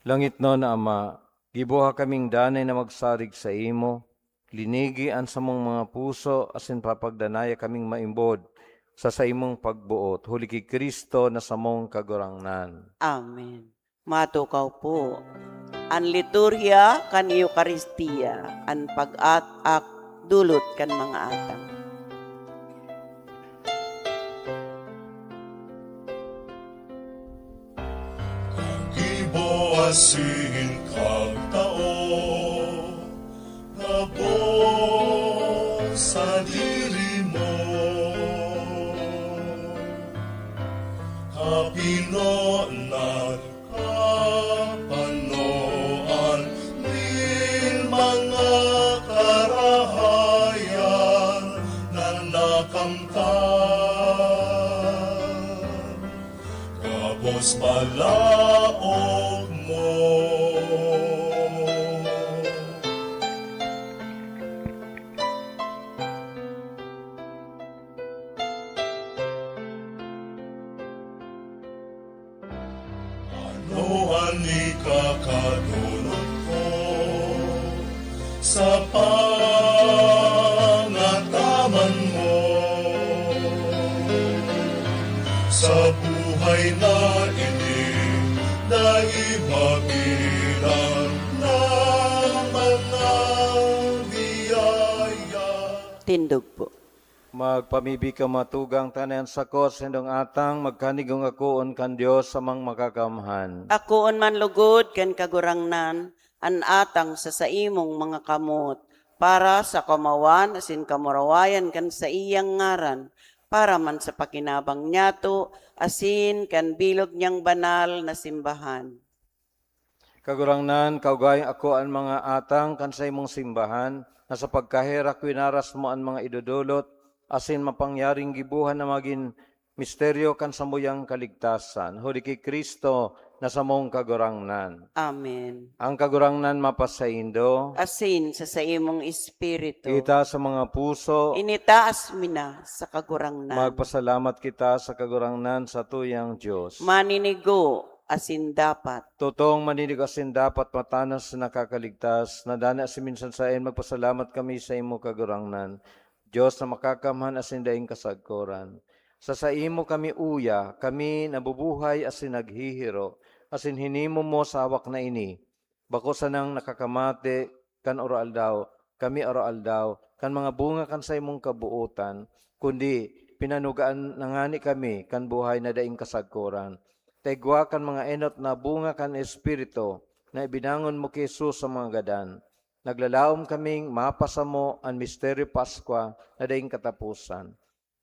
Langit no na Ama, gibuha kaming danay na magsarig sa imo, linigi ang sa mong mga puso, asin papagdanaya kaming maimbod, sa imong pagbuot, huli kay Kristo na sa mong kagurangnan. Amen. Matukaw po. Ang liturhia kan Eucharistia, ang pag-atak dulot kan mga atang. Gibo asin kag tao, nabo sa diri mo. Kapinonan kapanoan, nin mga karahayan na nakamtan. Kapos palaog mo. Ano ang ikakadulot ko sa pangataman mo? Sa buhay na ini, dahil mabilang ng mga biyaya. Tindog po. Magpamibi ka matugang tanan sa kos, hindong atang magkanigong akuon kan Dios sa mang makakamhan. Akoon man lugod ken kagurangnan, an atang sa saimong mga kamot, para sa kamawan asin kamurawayan kan sa iyang ngaran, para man sa pakinabang niyato, asin kan bilog niyang banal na simbahan. Kagurangnan, kaugay ako ang mga atang kan sa imong simbahan, na sa pagkahera kwinaras mo ang mga idudulot, asin mapangyaring gibuhan na maging Misteryo kan samuyang kaligtasan, huli kay Kristo na samong kagurangnan. Amen. Ang kagurangnan mapasaindo, Asin sa imong espiritu. kita sa mga puso, Initaas mina sa kagurangnan. magpasalamat kita sa kagurangnan sa tuyang Diyos. Maninigo asin dapat. Totoong maninigasin dapat matanas na nakakaligtas, na dana si minsan sa magpasalamat kami sa imo kagurangnan. Diyos na makakamhan asin daing kasagkoran. Sa imo kami uya, kami nabubuhay asin naghihiro, asin hinimo mo sa hawak na ini. Bako sanang nakakamate, kan oral daw, kami oral daw, kan mga bunga kan sa imong kabuutan, kundi pinanugaan nangani kami, kan buhay na daing kasagkoran. Taigwa kan mga enot na bunga kan Espiritu, na ibinangon mo kay Jesus sa mga gadan. Naglalaom kaming mapasa mo ang misteryo Paskwa na daing katapusan.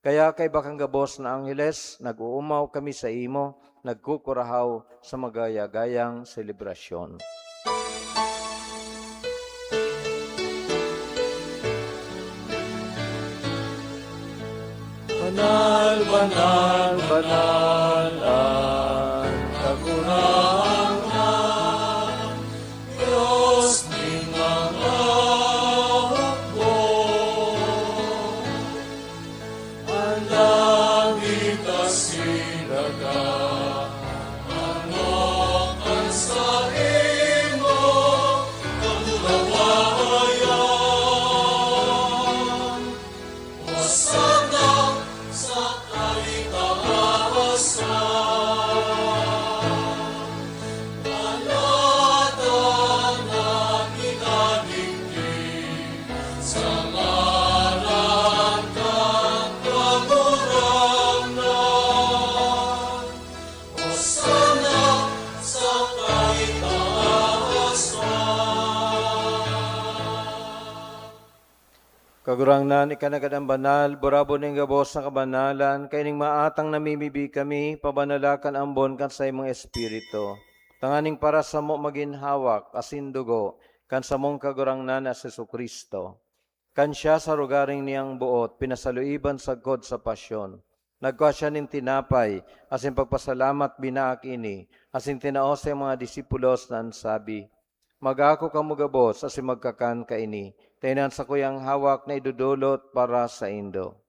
Kaya kay bakang gabos na Angheles, nag-uumaw kami sa imo, nagkukurahaw sa magayagayang selebrasyon. Banal, banal, banal, ang kagurangan, Diyos ning mga hukbo. Ang langit asinaga, manok ang sa imo, kamulawayan. Hosana sa kaitaasan, panatan ang inaligid, sa ngalan kang kagurangnan. Hosana sa kaitaasan. Kagurangnan, ikanagad ang banal, burabo ning gabos sa kabanalan, kaining maatang namimibi kami, pabanalakan ang bon kan sa imong espiritu. Tanganing para sa mo maginhawak, asin dugo, kan sa mong kagurangnan as Jesucristo. Kan siya sa rugaring niyang buot, pinasaluiban sagkod sa pasyon. Nagkwa siya nin tinapay, asin pagpasalamat binaak ini, asin tinaos sa mga disipulos na ansabi, magako kamugabos, asin magkakan ka ini, tainan sa kuyang hawak na idudulot para sa Indo.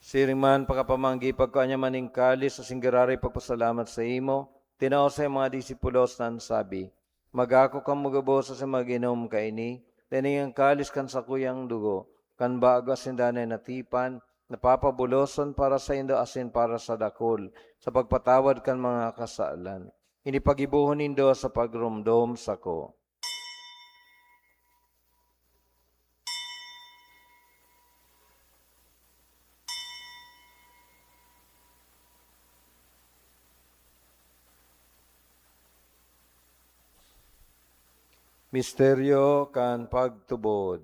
Siring man pakapamanggi pagkanya maning kalis sa singgirari pagpasalamat sa imo, tinao sa mga disipulos na ansabi, magako kamugabos, asin maginom ka ini, taining ang kalis kan sa kuyang dugo, kan bago asindanay natipan, napapabuloson para sa Indo asin para sa dakol, sa pagpatawad kan mga kasalan. Inipagibuhon nindo sa pagrumdom sako. Misteryo kan pagtubod.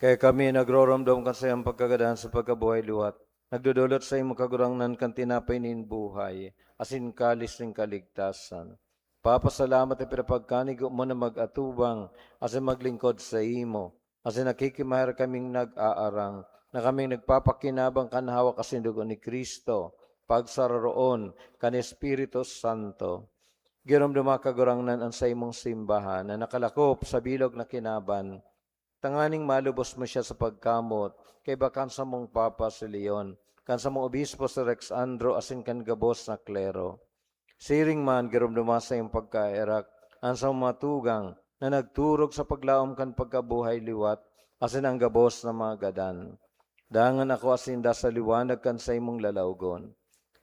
Kaya kami nagroramdam ka sa iyong pagkagadahan sa pagkabuhay luwat. Nagdudulot sa iyong kagurangnan kan tinapay nin buhay, asin kalis ning kaligtasan. Papasalamat at pinapagkanig mo na mag-atubang, asin maglingkod sa imo, asin nakikimahir kaming nag-aarang, na kaming nagpapakinabang kan hawak asin dugo ni Kristo, pagsararoon kan Espiritu Santo. Giramdama kagurangnan ang sa imong simbahan na nakalakop sa bilog na kinaban. Tanganing malubos mo siya sa pagkamot, kay bakan sa mong Papa si Leon, kan sa mong obispo si Rex Andro, asin kan gabos na klero. Siring man, giramdama sa iyong pagkairak, ang sa mga tugang na nagturog sa paglaom kan pagkabuhay liwat, asin ang gabos na mga gadan. Dangan ako asinda sa liwanag kan sa imong lalawgon.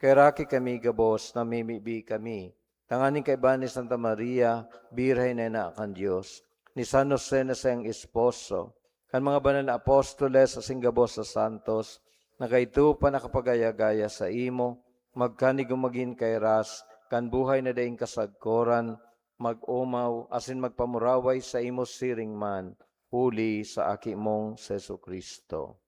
Kay raki kami gabos, namimibi kami. Tanganing kay ba ni Santa Maria, birhay na ina kan Diyos. Ni San Jose na siyang esposo. Kan mga banal na apostoles asing gabos sa santos, na kayto pa nakapagaya-gaya sa imo, magkanig umagin kay ras, kan buhay na daing kasagkoran, mag-umaw, asin magpamuraway sa imo siring man, huli sa aki mong Seso Kristo.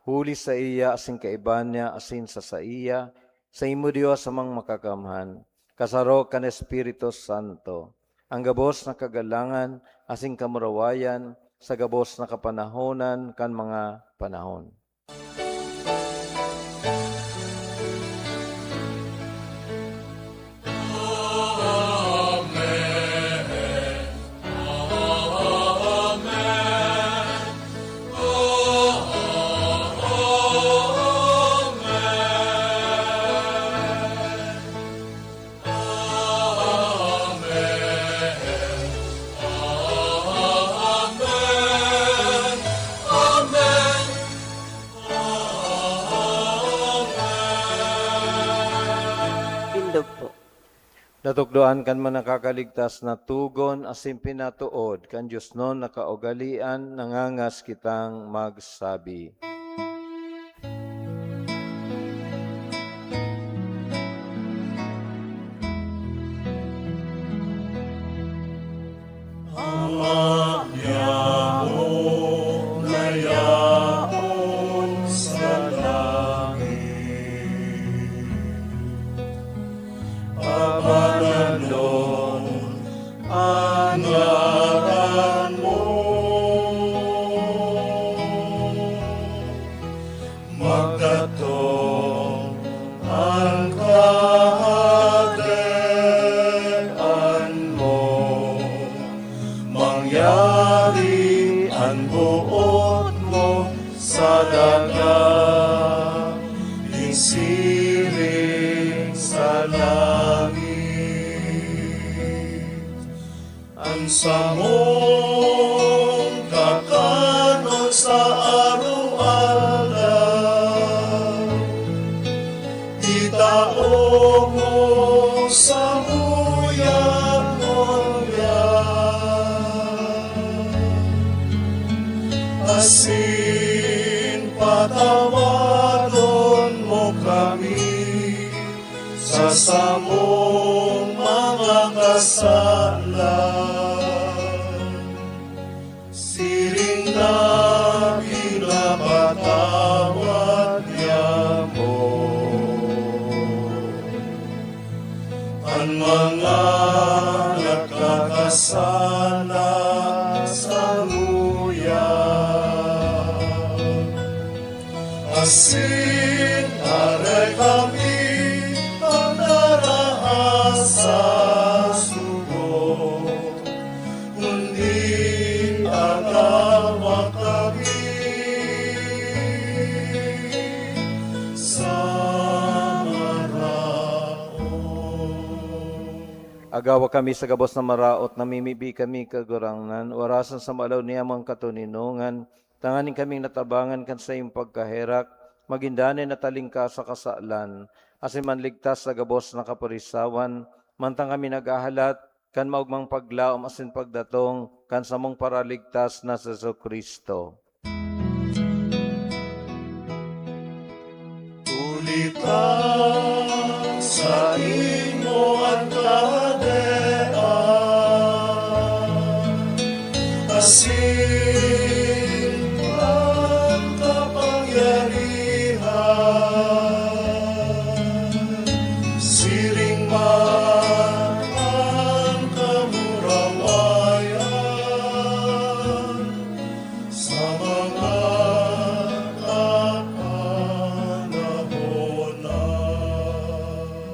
Huli sa iya, asin kaiban niya, asin sa iya, sa imo Diyos amang makakamhan, kasaro kan Espiritu Santo, ang gabos na kagalangan, asing kamurawayan, sa gabos na kapanahonan, kan mga panahon. Pindog po. Natukdoan kan man nakakaligtas na tugon asin pinatuod kan Diyos non nakaugalian nangangas kitang magsabi. Nayaon sa langit. Pabananon ang ngalan mo. Magdatong ang kaharian mo. Mangyari ang buot mo sa dagat, isiring sa langit. Ang samong kakanon sa araw-araw, itao mo sa asin patawaron mo kami sa samong mga kasalan. Siring na pinapatawad niya mo ang mga nagkakasala sa asin aray kami ang narahas sa sugo, kundi agawa kami sa maraon. Agawa kami sa gabos na maraot, namimibi kami kagurangnan, orasan sa malaw niya mga katuninungan, tanganing kaming natabangan kan sa iyong pagkaherak, magindanin na talingka sa kasalan, asin manligtas sa gabos na kapurisawan, mantang kami nagahalat, kan maugmang paglaom asin pagdatong, kan samong paraligtas na sa Kristo. Ulitan sa imo ang kahadean, asin ang kapangyarihan, siring man ang kamurawayan, sa mga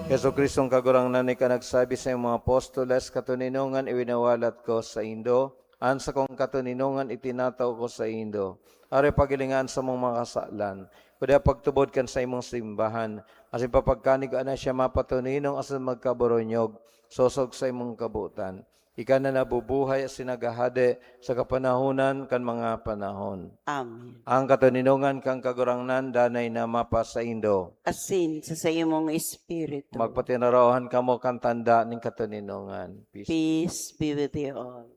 Yeso Kristong kagurangnan ka nagsabi sa iyong mga apostoles, katuninungan iwinawalat ko sa Indo, ansa kong katuninungan itinataw ko sa Indo. Are pagilingan sa mong mga kasalan, kuda pagtubod kan sa imong simbahan, asin papagkanig na siya mapatuninong asin magkaboronyog, sosog sa imong kabutan. Ika na nabubuhay at sinagahade sa kapanahunan kan mga panahon. Amen. Ang katuninungan kang kagurangnan danay na mapa sa Indo. Asin sa imong espiritu. Magpatinarawan kamo kan tanda ning katuninungan. Peace. Peace be with you all.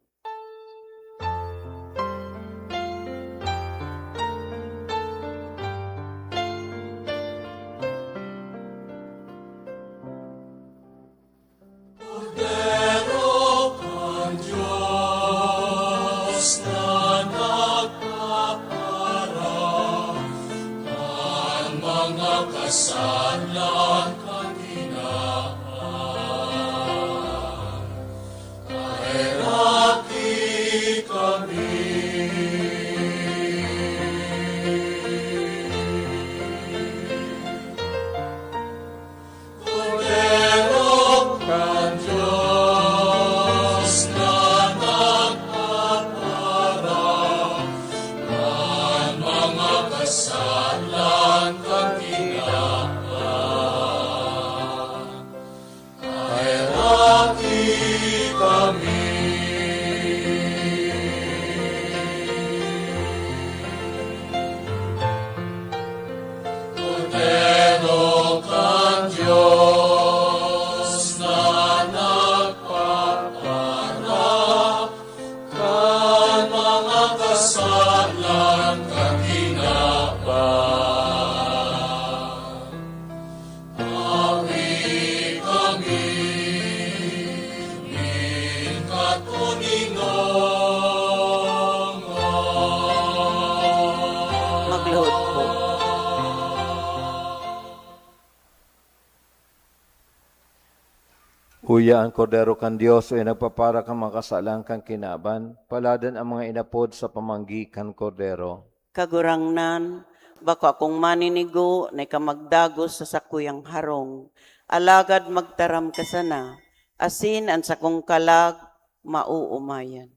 Magluhod po. Uya ang kordero kan Dios ay nagpapara kang makasalang kang kinaban. Paladan ang mga inapod sa pamanggi kan kordero. Kagurangnan, bako akong maninigo na kamagdagos sa sakuyang harong. Alagad magtaram ka sana, asin ang sakong kalag mauumayan.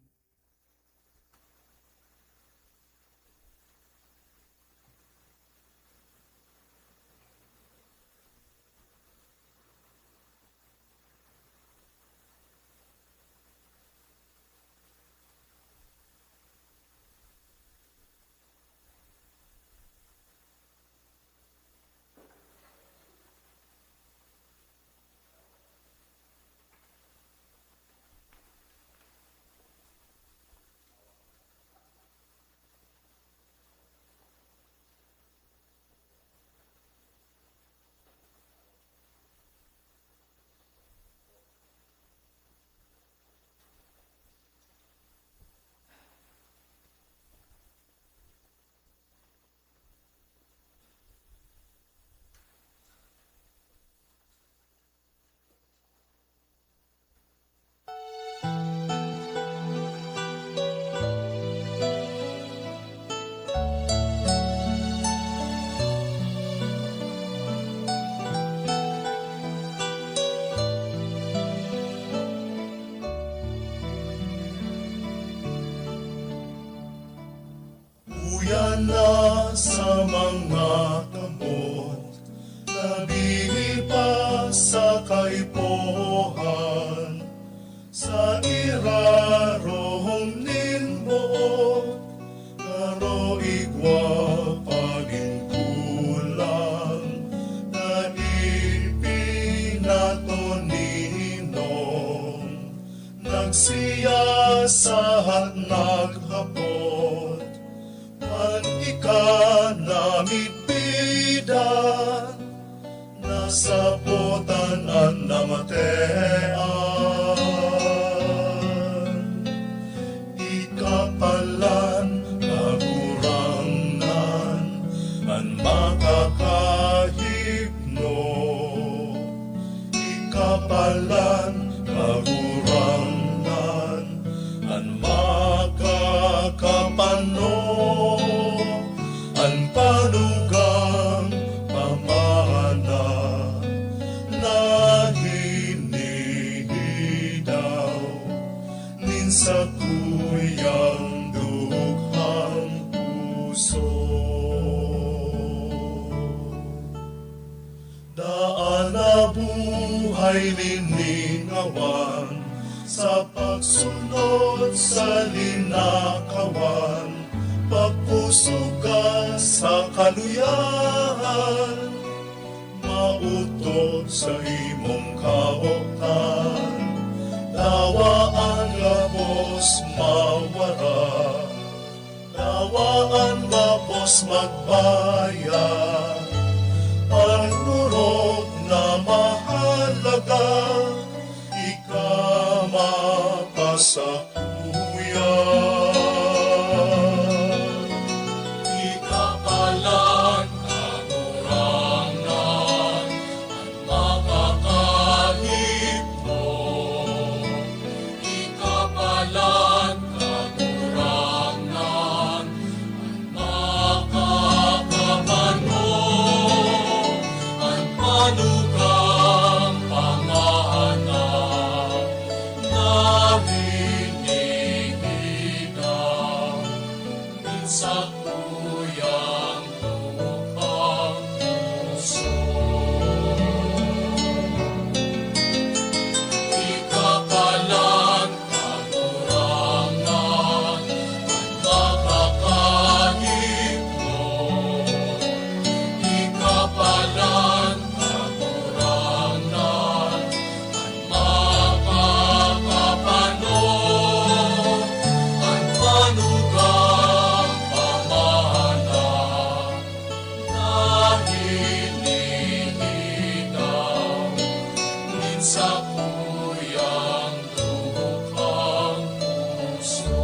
Uyan na sa mga kamot, nabihipa sa kaipohan, sa irarong ninbuot, karo igwa paningkulang, na ipinatoninong, nagsiyasahat naghapot, man ika namit bidan, nasa potan at namatean. Ikapalan kagurangnan, an makakahipno. Ikapalan kagurangnan, an makakapano. An panugang pamana na hinihidaw nin sa kuyang dukhang puso. Daan na buhay liningawan sa Pagsunod sa linakawan, pagpuso ka sa kaluyahan, mauto sa imong kaoktan, tawa ang labos mawara, tawa ang labos magbaya, panurog na mahalaga, ika mapasakuyan. Ika palang kagurangan, ang makakahipno. Ika palang kagurangan, ang makakapano. Ang panugang pangahanap na hinihigaw sa kuyang lukang puso. Ikapalang kagurangan, ang makakahipon. Ikapalang kagurangan, ang makakapano. Ang panugang pamahanap na hinihigaw sa kuyang lukang puso.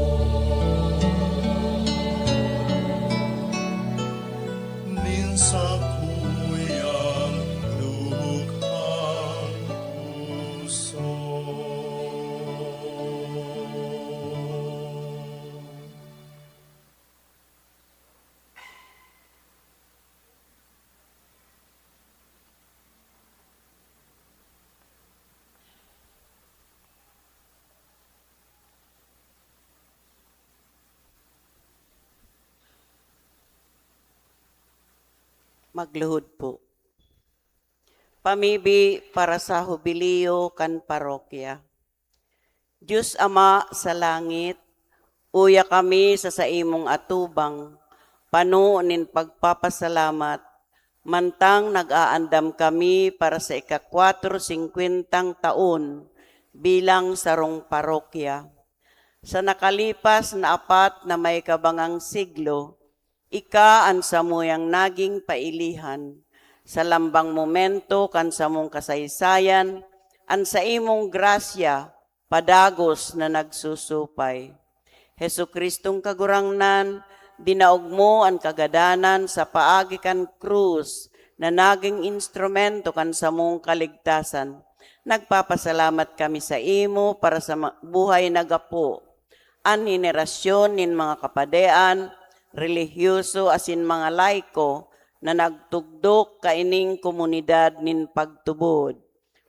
Sa kuyang lukhang puso. Magluhod po. Pamibi para sa hubiliyo kan parokya. Diyos Ama sa langit, uya kami sa imong atubang, panuunin pagpapasalamat, mantang nag-aandam kami para sa ika-450 taon bilang sarong parokya. Sa nakalipas na 4 na may kabangang siglo, ika ang samuyang naging pailihan, sa lambang momento kan sa mong kasaysayan, ang sa imong grasya, padagos na nagsusupay. Hesukristong kagurangnan, dinaog mo ang kagadanan sa paagi kan krus, na naging instrumento kan sa mong kaligtasan. Nagpapasalamat kami sa imo para sa buhay na gapo, an henerasyon nin mga kapadean, relihiyoso asin mga laiko na nagtugdok kaining komunidad nin pagtubod.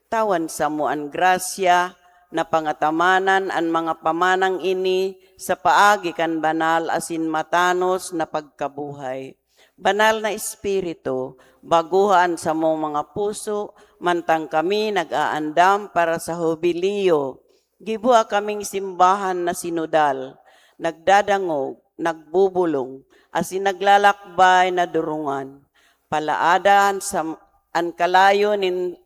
Tawan sa mo ang grasya na pangatamanan ang mga pamanang ini sa paagi kan banal asin matanos na pagkabuhay. Banal na Espiritu, baguhan sa mong mga puso, mantang kami nag-aandam para sa hubiliyo. Gibua kaming simbahan na sinodal, nagdadangog, nagbubulong, asin naglalakbay na durungan. Palaadahan sa an kalayo nin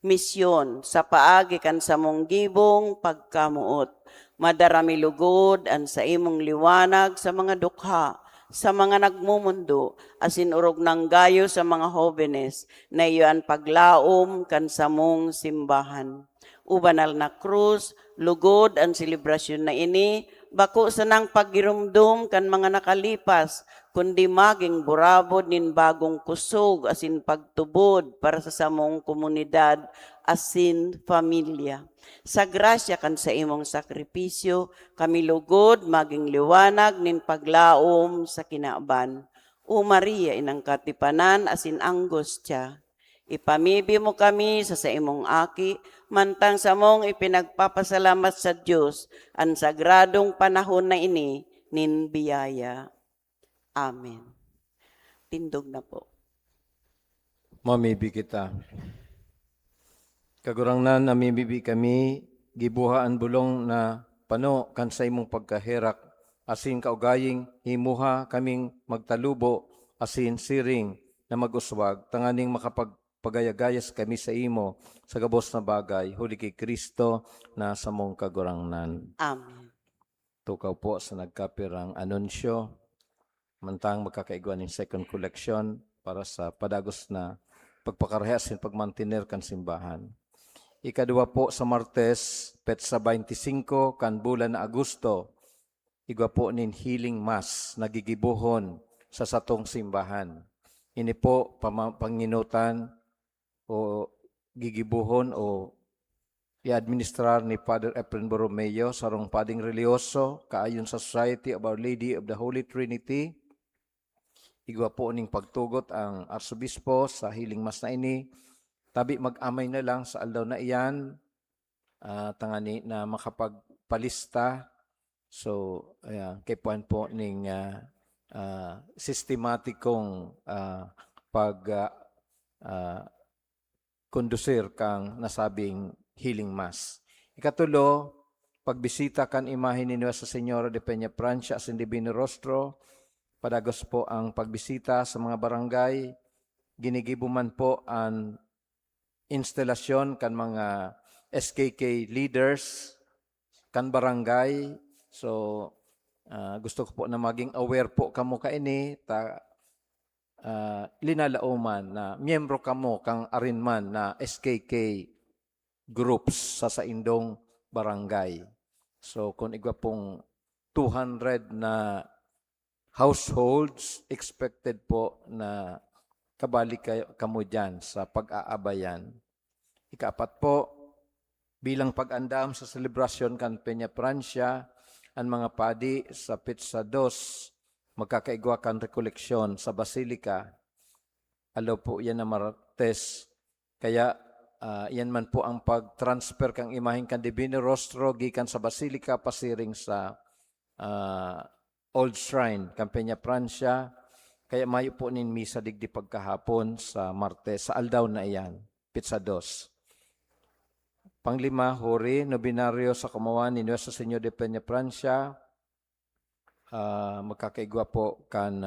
misyon sa paagi kan sa mong gibong pagkamuot. Madarami lugod an sa imong liwanag sa mga dukha, sa mga nagmumundo, asin urog ng gayo sa mga hobenes, na iyan paglaom kan sa mong simbahan. Ubanal na krus, lugod ang selebrasyon na ini, bako sa nang pagirumdum kan mga nakalipas, kundi maging burabod nin bagong kusog asin pagtubod para sa samong komunidad asin pamilya. Sa grasya kan sa imong sakripisyo, kami lugod maging liwanag nin paglaom sa kinaaban. O Maria, inang katipanan asin anggostya, ipamibi mo kami sa imong aki, mantang sa mong ipinagpapasalamat sa Diyos ang sagradong panahon na ini nin biyaya. Amen. Tindog na po. Mamibi kita. Kagurangnan, namibibi kami, gibuhaan bulong na pano kan sa imong pagkahirak, asin kaugaying himuha kaming magtalubo, asin siring na mag-uswag, tanganing makapagpagayagayas kami sa imo sa gabos na bagay, huli kay Kristo na sa mong kagurangnan. Amen. Tukaw po sa nagkapirang anunsyo, mantang magkakaiguan ng second collection para sa padagos na pagpakarehas at pagmantinir kan simbahan. Ikadua po sa Martes, petsa 25 kan bulan na Agosto, igwa po nin healing mass nagigibuhon sa satong simbahan. Ini po panginutan o gigibuhon o i-administrar ni Father Efren Borromeo sarong pading religyoso kaayon sa Society of Our Lady of the Holy Trinity. Igwa po ning pagtugot ang Arsobispo sa healing mass na ini. Tabi mag-amay na lang sa aldaw na iyan, tangani na makapagpalista. So, kay puan po ning sistematikong kondusir kang nasabing healing mass. Ikatulo, pagbisita kan imahe ni Nuestra Señora de Peñafrancia sa Divino Rostro, padagos po ang pagbisita sa mga barangay, ginigibuman po ang instalasyon kan mga SKK leaders kan barangay. So gusto ko po na maging aware po kamo kaini linalauman na miyembro kamo kang arinman na SKK groups sa saindong barangay. So kung igwa pong 200 na households, expected po na kabalik kamo dyan sa pag-aabayan. Ika-4 po, bilang pag-andam sa selebrasyon kan Peñafrancia, ang mga padi sa Petsa 2, magkakaigwa kan rekoleksyon sa Basilika. Alo po yan na Martes. Kaya yan man po ang pag-transfer kang imaheng kan Divino Rostro gikan sa Basilika pasiring sa Old Shrine, kan Peñafrancia. Kaya mayo po nin misa digdi pagkahapon sa Martes, sa aldaw na iyan, Petsa 2. Panglima, Hori, Nobinaryo sa Kamawan ni Nuestra Señora de Peñafrancia, magkakaigwa po kan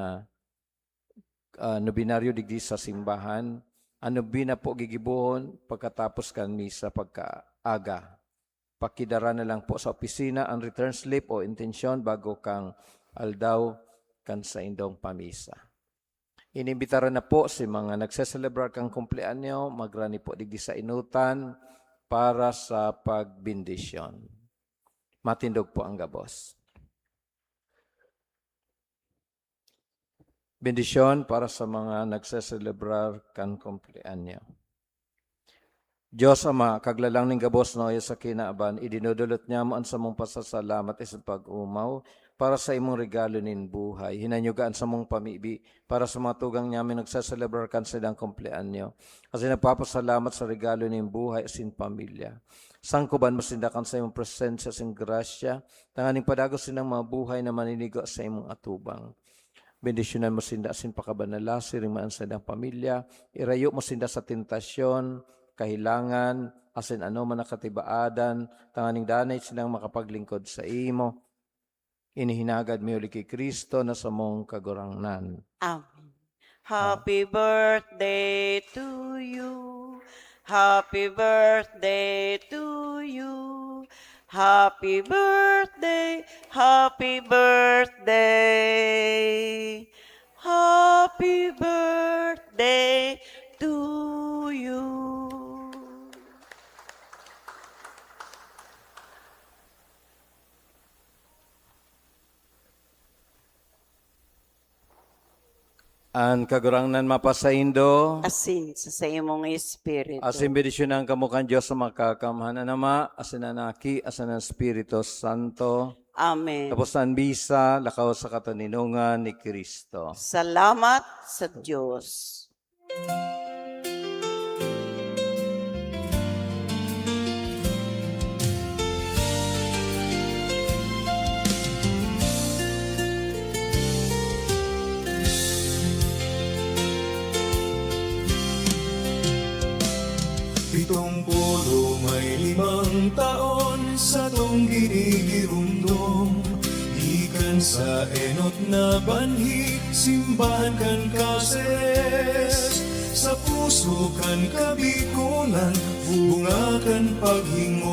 nobinaryo digdi sa simbahan. Ang nobina po gigibuhon pagkatapos kan misa pagkaaga. Pakidara na lang po sa opisina ang return slip o intensyon bago kang aldaw kan sa indong pamisa. Inimbitaran na po si mga nagseselebrar kang kumpleanyo, magrani po digdi sa inutan para sa pagbindisyon. Matindog po ang gabos. Bendisyon para sa mga nagseselebrar kan kumpleanyo. Diyos Ama, kaglalang ning gabos no sa kinaaban, idinudulot niya mo ang samong pasasalamat isang pag-umaw para sa imong regalo nin buhay. Hinanyugaan sa mong pamibi para sa mga tugang namin nagsaselebrar kan silang kumpleanyo. Kasi nagpapasalamat sa regalo nin buhay asin pamilya. Sangkuban mo sindakan sa imong presensya sin grasya, tanganing padagos silang mga buhay na maninigo sa imong atubang. Bendisyonan mo sinda asin pakabanala, siring maan sa ilang pamilya, irayo mo sinda sa tentasyon, kahilangan, asin ano man nakatibaadan, tanganing danay silang makapaglingkod sa imo. Inihinagad mi uli kay Kristo na sa mong kagurangnan. Amen. Happy birthday to you. Happy birthday to you. Happy birthday, happy birthday. Happy birthday to you. Ang kagurangnan mapasaindo, Asin sa imong espiritu. asin bendisyonan kamo kan Diyos sa makakamhanan nama, asin anaki, asin ang Espiritu Santo, Amen. tapos ang bisa, lakaw sa kataninungan ni Kristo. Salamat sa Diyos. May 5 taon sa tong ginigirundong, ikan sa enot na banhi, simbahan kan kases. Sa puso kan kabikulan, bunga kan paghingo.